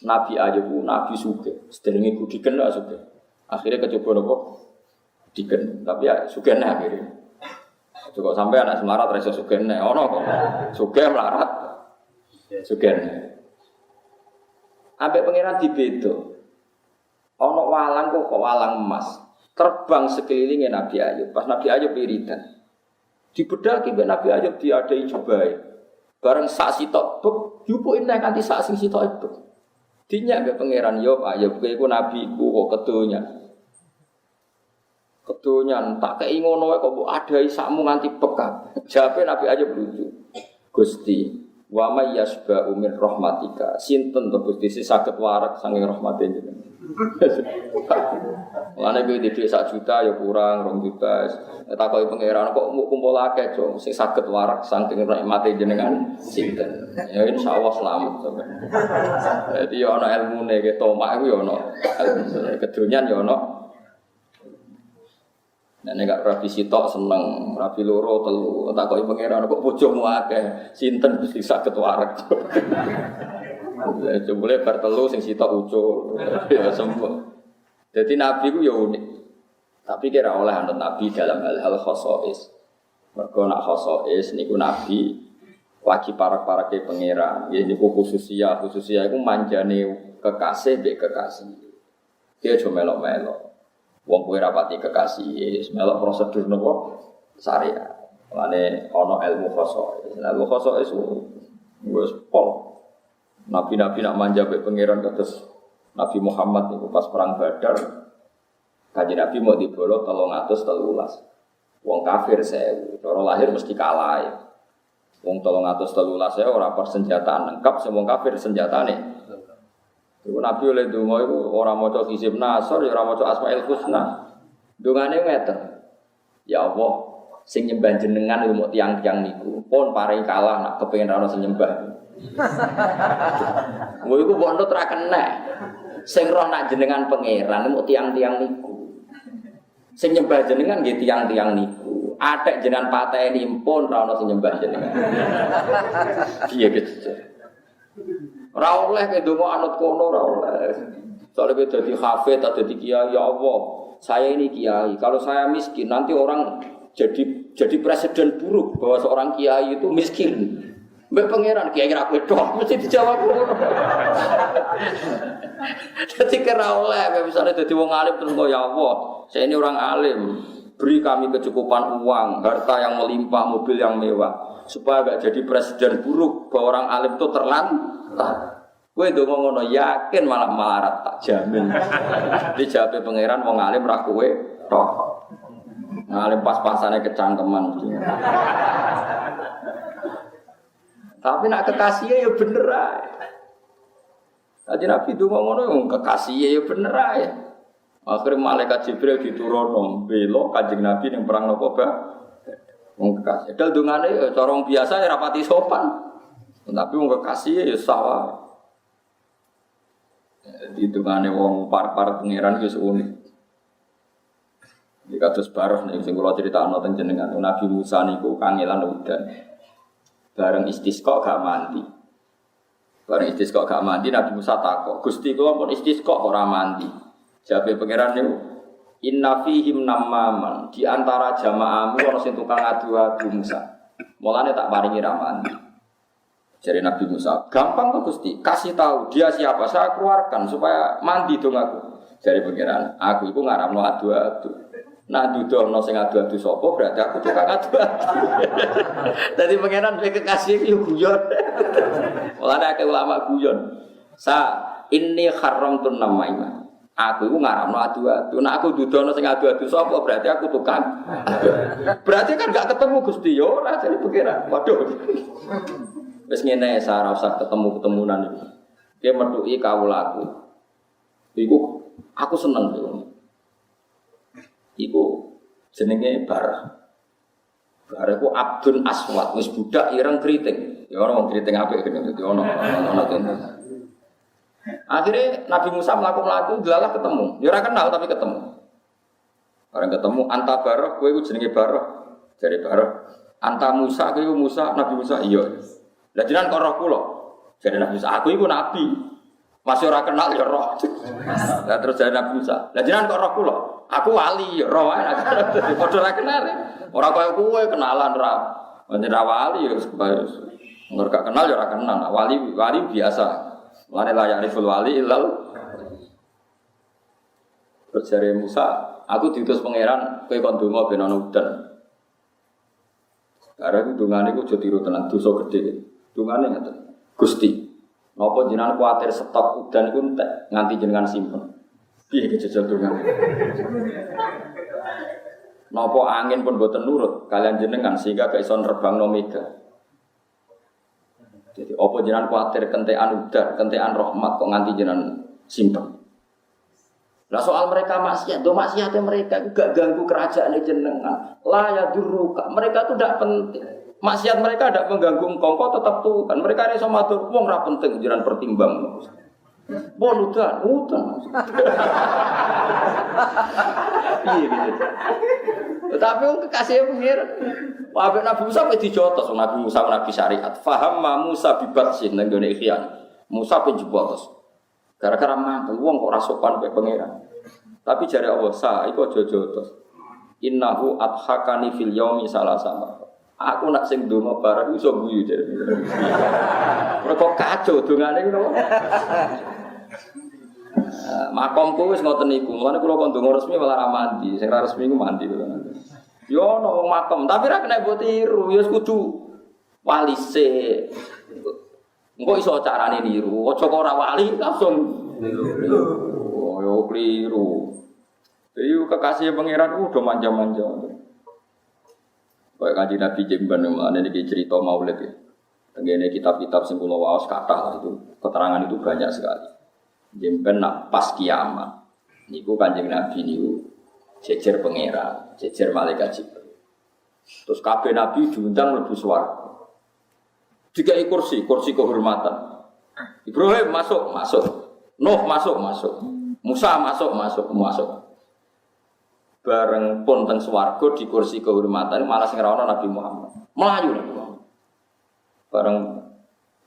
Nabi Ayub ku nabi sugih, sedherenge ku diken lak sugih. Akhire kecoba napa? Diken, tapi ya sugihne akhire. Cukup sampai anak semarat rasa sugene, ono kok sugih melarat, sugene. Ambek pangeran dibedo, ono walang kok walang emas, terbang sekelilingnya Nabi Ayub. Pas Nabi Ayub wiridan, dibedaki mbek Nabi Ayub diadai jubahe, bareng sak sitok bek, jupuin nek kanthi sak sing sitok bek. Dinyak mbek pangeran Ayub, kowe iku nabiku kok kedonya. Kedonyan tak kei ngono wae kok mbok adahi sakmu nganti pekak. Jawabe Nabi Ayub lucu. Gusti, wa may yasba'u min rahmatika. Sinten to Gusti sing saged warak saking rahmate jenengan. Lane kuwi dhuwit 1 juta ya kurang 2 juta. Takoki pangeran kok kumpul akeh, Cuk, sing saged warak saking rahmate jenengan sinten. Ya insyaallah selamat sampeyan. Dadi ya ana ilmune ke tomak iku ya ana. Kedonyan ya ana. Nek gak rapi sitok seneng, rapi loro telu, tak kok pangeran kok bojomu akeh, sinten Gusti saged warak. Jebule bar telu sing sitok ucul, ya sembuh. Dadi nabi ku ya unik. Tapi kira oleh anut nabi dalam hal-hal khosais. Mergo nak khosais niku nabi lagi parak-parake pangeran. Ya niku khususia iku manjane kekasih mbek kekasih. Dia cuma melok-melok. Wong kowe rapati kekasih, melok prosedur nopo syariat. Lane ana ilmu khosais. Ilmu khosais wis pol. Nabi-nabi nak manja mbek pangeran kados Nabi Muhammad niku pas perang Badar. Kanjeng Nabi mau dibolo 313. Wong kafir 1000, cara lahir mesti kalah. Wong 313 ora persenjataan lengkap, wong kafir senjatane. Iku Nabi oleh donga iku ora maca Hizib Nasr, ya ora maca Asmaul Husna. Dongane ngeten. Ya Allah, sing nyembah jenengan iku mok tiang-tiang niku. Pun paring kalah nak kepengin ana sing nyembah. Ngono iku mbok ra kena. Sing roh nak jenengan pangeran mok tiang-tiang niku. Sing nyembah jenengan nggih tiang-tiang niku. Atek jenengan pateni pun ra ana sing nyembah jenengan. Piye gitu. Ora oleh ke donga anut kono ora oleh. Soale kowe dadi hafid atau dadi kiai, ya Allah, saya ini kiai. Kalau saya miskin nanti orang jadi presiden buruk bahwa seorang kiai itu miskin. Mbek pangeran kiai ra kowe tok mesti dijawab ngono. Dadi kira oleh misalnya dadi wong alim terus kok ya Allah, saya ini orang alim. Beri kami kecukupan uang, harta yang melimpah, mobil yang mewah. Supaya gak jadi presiden buruk bahwa orang alim itu terlantar. Kowe ndonga ngono yakin malah melarat tak jamin. Dijawab pangeran wong alim ra kowe tok. Ngalim pas-pasane kecangkeman. Tapi nak kekasih ya bener ae. Kanjeng Nabi ndonga ngono kekasih ya bener ae. Akhirnya malaikat Jibril diturunno belok Kanjeng Nabi ning perang napa ba? Wong kekasih. Dal dongane cara wong biasa ya rapati sopan. Tapi wong kekasih ya sawah. Dongane wong par-par pangeran wis unik. Iki kados bareng nek sing kula critakno teng jenengan Nabi Musa niku kangelan udan. Bareng istisqa gak mandi. Bareng istisqa gak mandi Nabi Musa takok, "Gusti kula pun istisqa ora mandi." Jawabe pangeran niku inna fihim namaman di antara jamaahmu ana sing tukang adu-adu Musa. Mulane tak paringi ra mandi. Jadi Nabi Musa, gampang kok Gusti, kasih tahu dia siapa, saya keluarkan supaya mandi dong aku. Jadi pengiran, aku itu ngaramno adu-adu. Nah dudono sing adu-adu sapa berarti aku tukang adu-adu. Dadi pengiran dhek kekasih yo guyon. Ora ada ulama guyon. Ini haramtun namaima. Aku itu ngaramno adu-adu. Nah aku dudono sing adu-adu sapa berarti aku tukang. Berarti kan gak ketemu Gusti yo ora jadi pengiran. Waduh. Wis ngene ora usah ketemu-ketemunan iki. Dia metuki kawulaku. Iku aku seneng yo. Iku jenenge Barah. Barah iku Abdun Aswad, wis budak ireng kriting. Ya ono wong kriting apik kene dadi ono tenten. Akhirnya Nabi Musa mlaku-mlaku delalah ketemu. Ya ora kenal tapi ketemu. Bareng ketemu anta Barah, kowe iku jenenge Barah. Jare Barah, anta Musa kowe Musa, Nabi Musa iya. Lah jenengan kok roh kula. Jare Nabi Musa, aku iku nabi. Masih ora kenal ya roh. Lah terus jare Nabi Musa, lah jenengan kok roh kula. Aku wali ya roh ae. Padha ora kenal. Ora kaya kowe kenalan ra. Pancen ra wali ya wis. Ngger gak kenal ya ora kenal. Wali biasa. Lane layak riful wali ilal. Terus jare Musa, aku diutus pangeran kowe kon donga ben ana udan. Karena itu dungane iku aja tiru tenan dosa gedhe. Dungane ngaten. Gusti, napa jenengan kuwatir stok udan iku entek nganti jenengan simpen. Piye kejajal dungane? Napa angin pun boten nurut kalian jenengan sehingga gak iso nerbangno mega. Jadi apa jenengan kuwatir kentekan udan, kentekan rahmat kok nganti jenengan simpen. Lah soal mereka maksiat, do maksiatnya mereka itu gak ganggu kerajaan jenengan. La ya duruka, mereka itu tidak penting. Maksiat mereka tidak mengganggu engkau tetap Tuhan. Mereka ini sama matur wong ra penting jenengan pertimbang. Bon udan. Iya gitu. Tetapi wong kekasih pengiran. Pak Nabi Musa wis dijotos, Nabi Musa nabi syariat. Faham Musa bibatsin nang gone ikhyan. Musa penjotos. Gara-gara mantel wong kok ora sopan kowe pangeran. Tapi jare Allah sa iku aja jotos. Innahu adhakani fil yaumi salasama. Aku nak sing donga bareng iso guyu jare. Mergo kacau dongane ngono. Makomku wis ngoten niku. Mulane kula kon donga resmi malah ra mandi. Sing ra resmi ku mandi kula. Yo ono wong makom, tapi ra kena mbok tiru, ya kudu walise. Engko iso carane niru, aja kok ora wali langsung niru. Oh, yo kliru. Jadi kekasih pangeran udah manja-manja. Kayak Kanjeng Nabi Jemban mulane iki cerita Maulid ya. Tengene kitab-kitab sing kula waos kathah itu, keterangan itu banyak sekali. Jemban nak pas kiamat. Niku Kanjeng Nabi niku jejer pangeran, jejer malaikat Jibril. Terus kabeh nabi diundang mlebu swarga. Dikai kursi kehormatan. Ibrahim masuk. Nuh masuk. Musa masuk. Bareng pun teng swarga di kursi kehormatan malah sing ra ono Nabi Muhammad. Melayu Nabi Muhammad. Bareng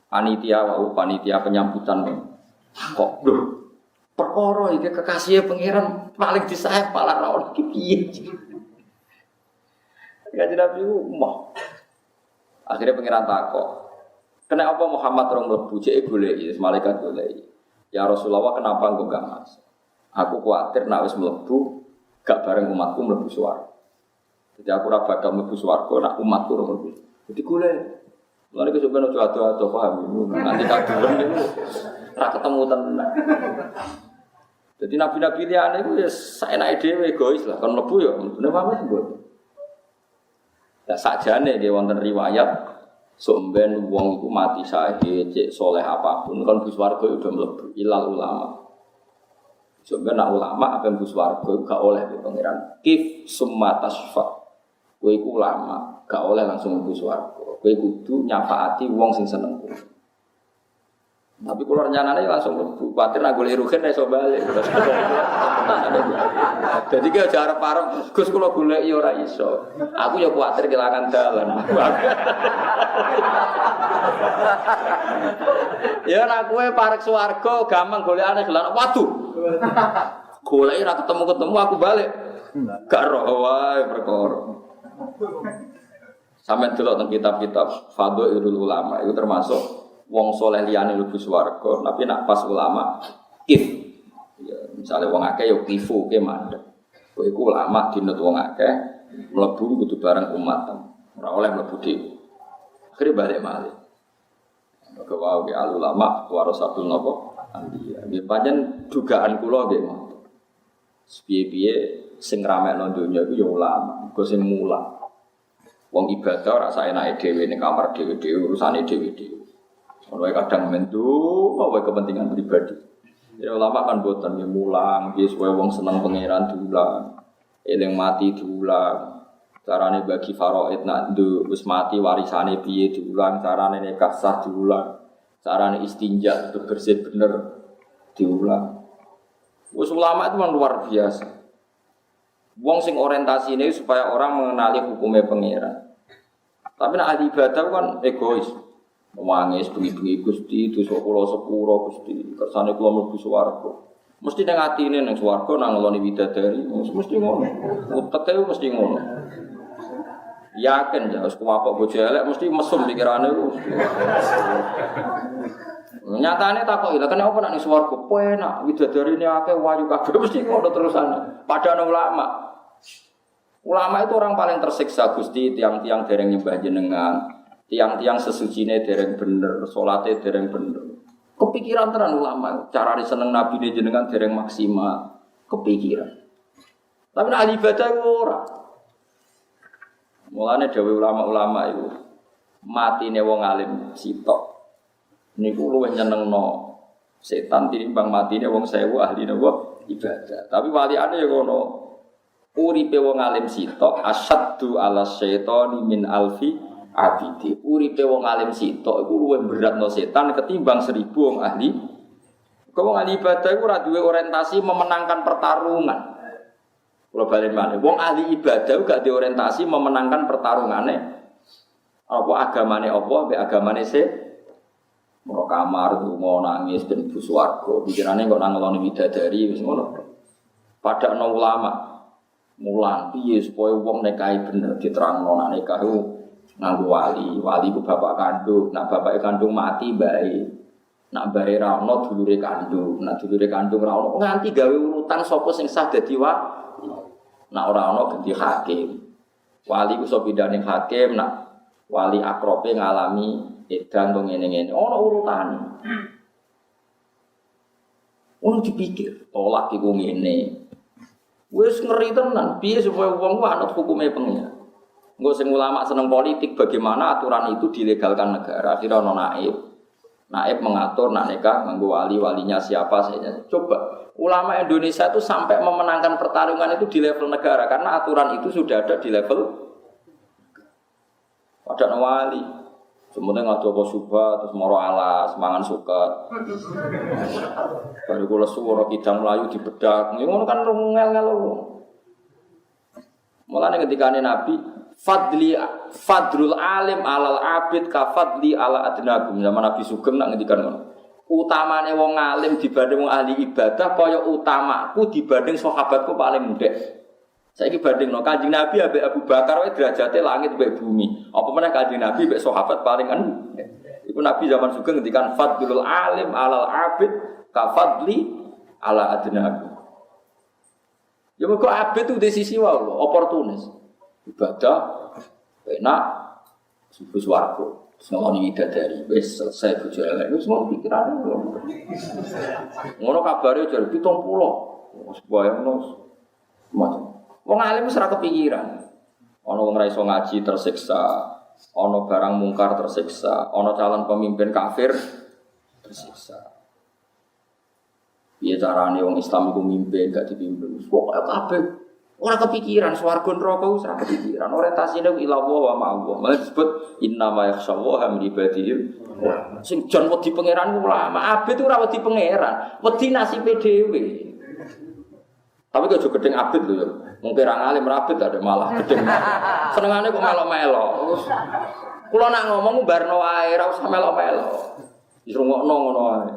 panitia penyambutan. Kok lho perkara iki kekasih pangeran paling disayang malah ra ono iki piye. Kanjeng Nabi umah. Akhirnya pangeran takok. Kena apa Muhammad orang mlebu cek goleki, malaikat goleki. Ya Rasulullah kenapa engko gak masuk? Aku kuwatir nek wis mlebu gak bareng umatku mlebu swarga. Jadi aku ora bakal mlebu swarga nek umatku ora mlebu. Jadi golek. Lha iki sampeyan aja ado-ado paham. Nanti kadulem niku ora ketemu tenan. Jadi nabi-nabi liyane iku ya saenake dhewe egois lah, kon mlebu ya bener Muhammad mboten. Lah sakjane nggih wonten riwayat somben wong iku mati syahid, cek soleh apapun kan bus warga udah mlebu ilal ulama. Somben nak ulama apa bus warga gak oleh di pangeran. Kif summa tasfa. Kowe iku ulama, gak oleh langsung bus warga. Kowe kudu nyafaati wong sing seneng. Tapi kalau rencananya langsung khawatir nak golek rugen iso bali. Jadi ki aja arep-arep Gus kula golek ya ora iso. Aku ya khawatir kelangan dalan. Ya nek kowe parek swarga gampang golekane gelan. Waduh. Golek ora ketemu-ketemu aku balik. Gak roh wae perkara. Sampe delok teng kitab-kitab Fadhailul Ulama itu termasuk wong soleh liyane mlebu swarga, tapi nak pas ulama kif. Ya, misalnya wong akeh yo kifu ke mandek. Kowe iku ulama dinut wong akeh mlebu kudu bareng umat. Ora oleh mlebu dhewe. Akhire balik malih. Maka wae al ulama warasatul napa? Anbiya. Nggih pancen dugaan kula nggih ngoten. Piye-piye sing ngramekno donya iku ya ulama, iku sing mulang. Wong ibadah ora saenake dhewe ning kamar dhewe-dhewe urusane dhewe-dhewe. Ono kadang mendu apa kepentingan pribadi. Ya ulama kan boten ya mulang, piye suwe wong seneng pangeran diulang. Eling mati diulang. Carane bagi faraid nak wis mati warisane piye diulang, carane nikah sah diulang. Carane istinja bersih bener diulang. Wis ulama itu memang luar biasa. Wong sing orientasine supaya orang mengenali hukumnya pangeran. Tapi nek ahli ibadah kan egois. Mangis bengi-bengi Gusti dosa kula sepuro Gusti, kersane kula mlebu swarga. Mesti nang atine nang swarga nang ngeloni widadari, mesti ngono. Uteke mesti ngono. Yakin ya wis kuwapok bojo elek mesti mesum pikirane ku. Nyatane takoki lha kenapa nek ning swarga penak widadarine akeh wayu kabeh mesti ngono terusane. Padahal ulama. Ulama itu orang paling tersiksa Gusti, tiang-tiang dereng nyembah jenengan, tiang-tiang sesucine dereng bener, salate dereng bener. Kepikiran tenan ulama, cara seneng nabi jenengan dereng maksimal, kepikiran. Tapi nek ahli ibadah ora. Mulane dawuh ulama-ulama itu matine wong alim sitok. Niku luwih nyenengno setan tinimbang matine wong 1000 ahli napa ibadah. Tapi waliane ya ngono. Uripe wong alim sitok asyaddu ala syaitani min alfi abidi. Uripe wong alim sitok iku luwih beratno setan ketimbang 1000 wong ahli. Wong ahli ibadah iku ora duwe orientasi memenangkan pertarungan. Kula balen malih, wong ahli ibadah gak duwe orientasi memenangkan pertarungane. Apa agamane apa mbek agamane Moro kamar lunga nangis ben bu swarga, pikirane kok nang ngeloni widadari wis ngono. Padakno ulama mulang piye supaya wong nikahi bener diterangno nek nikah iku nganggo wali. Wali ku bapak kandung, nek bapake kandung mati bae. Nek bae ra ono dulure kandung, nek dulure kandung ra ono nganti gawe urutan sapa sing sah dadi wali. Nek ora ono ganti hakim. Wali ku iso pindhane hakim, nek wali akrobe ngalami edan to ngene-ngene ana urutane. Ono dipikir, tolak iku ngene. Wis ngeri tenan, piye supaya wong ku anut hukume pengen. Engko sing ulama seneng politik bagaimana aturan itu dilegalkan negara. Akhirnya ono naib. Naib mengatur nak nikah nganggo wali, walinya siapa saja. Coba ulama Indonesia itu sampai memenangkan pertarungan itu di level negara karena aturan itu sudah ada di level ada wali. Semuanya ngadu apa subah, terus moro alas, mangan suka. Baru kula suara kidang Melayu dibedak. Ngono kan ngel-ngel. Mulane ketika Nabi fadlul alim alal abid ka fadli ala adnagum. Zaman Nabi Sugeng nak ngendikan ngono. Utamane wong alim dibanding wong ahli ibadah kaya utamaku dibanding sahabatku paling ndek. Saiki bandingno Kanjeng Nabi ambek Abu Bakar wae derajate langit mbek bumi. Apa meneh Kanjeng Nabi mbek sahabat paling kan. Iku Nabi zaman Sugeng ngendikan fadlul alim alal abid ka fadli ala adnaku. Ya kok abid itu di sisi wae oportunis. Ibadah enak subuh swarga. Semoni dari wis selesai bojo elek wis mau pikirane. Ngono kabare jar 70. Wis bayangno macam wong alim wis ora kepikiran. Ana wong ra iso ngaji tersiksa, ana barang mungkar tersiksa, ana calon pemimpin kafir tersiksa. Piye carane wong Islam iku mimpin gak dipimpin? Pokoke kabeh ora kepikiran swarga neraka wis ora kepikiran. Orientasine ila wa ma'allah. Malah disebut inna ma yakhshallaha min ibadihi. Sing jan wedi pangeran ku ulama, abet ora wedi pangeran, wedi nasibe dhewe. Tapi kok juga gedeng abid lho ya. Mung pirang alim rabit ada malah gedeng. Senengane kok melok-melok. Kula nak ngomong barno wae ora usah melok-melok. Wis rungokno ngono wae.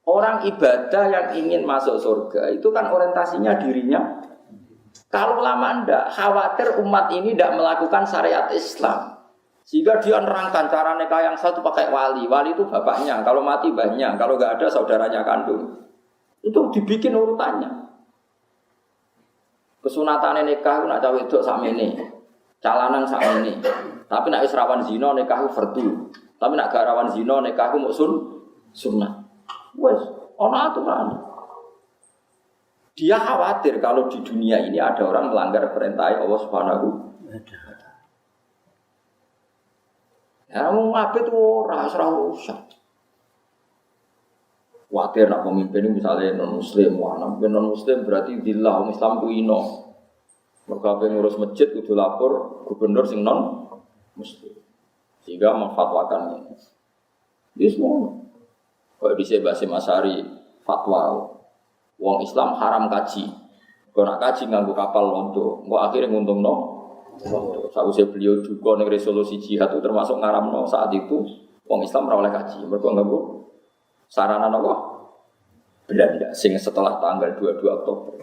Orang ibadah yang ingin masuk surga itu kan orientasinya dirinya. Kalau lama ndak khawatir umat ini ndak melakukan syariat Islam. Sehingga dia nerangkan cara nikah yang satu pakai wali. Wali itu bapaknya, kalau mati banyak, kalau nggak ada saudaranya kandung. Itu dibikin urutannya. Kesunatan nikah nak cawe wedok sakmene. Calanan sakmene. Tapi nak wis rawan zina nikah fardu. Tapi nak gak rawan zina nikah muk sunnah. Wes, ana aturan. Dia khawatir kalau di dunia ini ada orang melanggar perintah Allah Subhanahu wa taala. Ya mau ngabet ora usah. Khawatir nak pemimpin ini misalnya non-muslim, non-muslim berarti dillah, Islam ku ino. Mereka ngurus masjid kudu lapor gubernur sing non-muslim. Sehingga memfatwakan ini. Ini semua. Kalau bisa bahasa Masari fatwa, wong Islam haram kaji. Kalau nak kaji nganggo kapal londo, kok akhirnya nguntung no. Sausé beliau juga ning resolusi jihad itu termasuk ngaramno saat itu wong Islam ora oleh kaji. Mergo nganggo sarana napa? Belanda sing setelah tanggal 22 Oktober.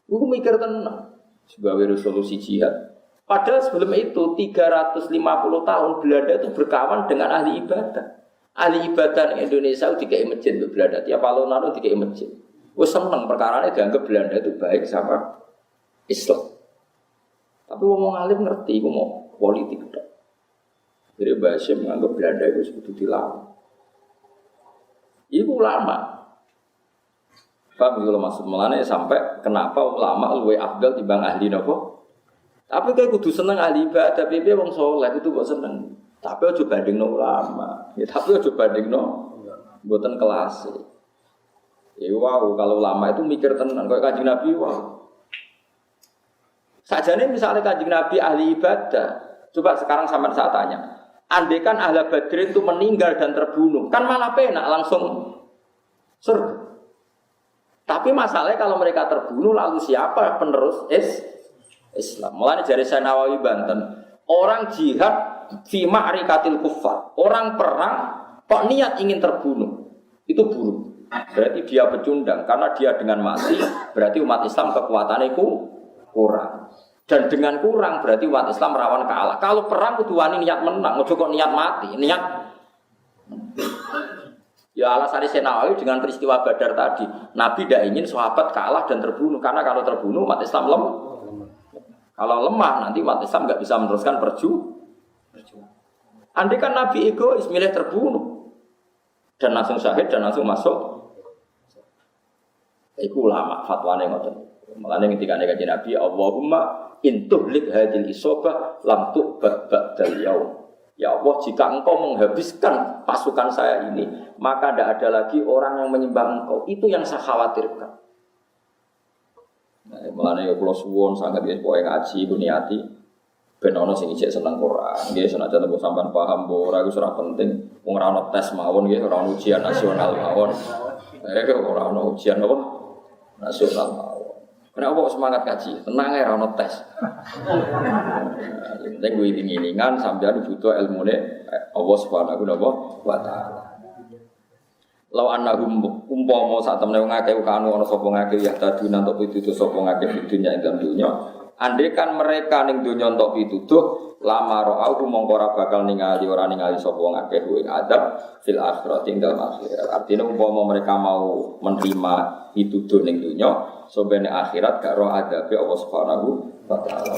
Iku mikir tenan sebagai resolusi jihad. Padahal sebelum itu 350 tahun Belanda itu berkawan dengan ahli ibadah. Ahli ibadah di Indonesia itu dikai masjid di Belanda. Tiap alun-alun dikai masjid. Wes seneng perkarane dianggap Belanda itu baik sama Islam. Tapi ngomong alim ngerti, aku mau politik tak. Jadi bahasa menganggap Belanda itu sebetulnya dilawan. Ibu ulama. Paham kalau maksud melane sampai kenapa ulama lebih afdal dibanding ahli nopo? Tapi kayak kudu seneng ahli ibadah, tapi dia wong soleh itu kok seneng. Tapi aja bandingno ulama. Ya tapi aja bandingno mboten kelas. Ya wow, kalau ulama itu mikir tenan kayak Kanjeng Nabi wow. Sajane misalnya Kanjeng Nabi ahli ibadah, coba sekarang sampean saya tanya, andaikan ahli Badrin itu meninggal dan terbunuh, kan malah penak langsung surga. Tapi masalahnya kalau mereka terbunuh lalu siapa penerus Islam? Mulane jari Syekh Nawawi Banten, orang jihad fi ma'rikatil kuffar, orang perang kok niat ingin terbunuh, itu buruk. Berarti dia pecundang karena dia dengan mati berarti umat Islam kekuatannya kurang. Dan dengan kurang berarti umat Islam rawan kalah. Kalau perang kudu wani niat menang, ojo kok niat mati, niat. Ya alasan Syekh Nawawi dengan peristiwa Badar tadi, Nabi tidak ingin sahabat kalah dan terbunuh karena kalau terbunuh umat Islam lemah. Kalau lemah nanti umat Islam enggak bisa meneruskan perjuangan. Andai kan Nabi egois milih terbunuh dan langsung syahid dan langsung masuk. Iku ulama fatwane ngoten. Mulane ketika nek kanjeng Nabi Allahumma intuhlik hadil isobah lam tu'bad ba'dal yaum. Ya Allah, jika engkau menghabiskan pasukan saya ini, maka tidak ada lagi orang yang menyembah engkau. Itu yang saya khawatirkan. Nah, mulane kula suwun sangat yen pokoke ngaji niati ben ana sing isih seneng Quran. Nggih senajan mbok sampean paham mbok ora iku ora penting. Wong ora ana tes mawon nggih, ora ana ujian nasional mawon. Ora ana ujian apa? Nasional mawon. Kenapa kok semangat kaji? Tenang ya, rano tes. Yang penting gue iring-iringan sambil butuh ilmune Allah Subhanahu wa taala. Lau annahum umpama sak temene wong akeh kanu ana sapa ngakeh ya taduna entuk pitutuh sapa ngakeh di dunya ing dalem dunya. Andaikan mereka ning dunya entuk pitutuh, lama ra'au mongko ora bakal ora ningali sapa ngakeh kuwi adab fil akhirat ing dalem akhirat. Artinya umpama mereka mau menerima pitutuh ning dunya, sobene akhirat gak ro adabe Allah Subhanahu wa taala.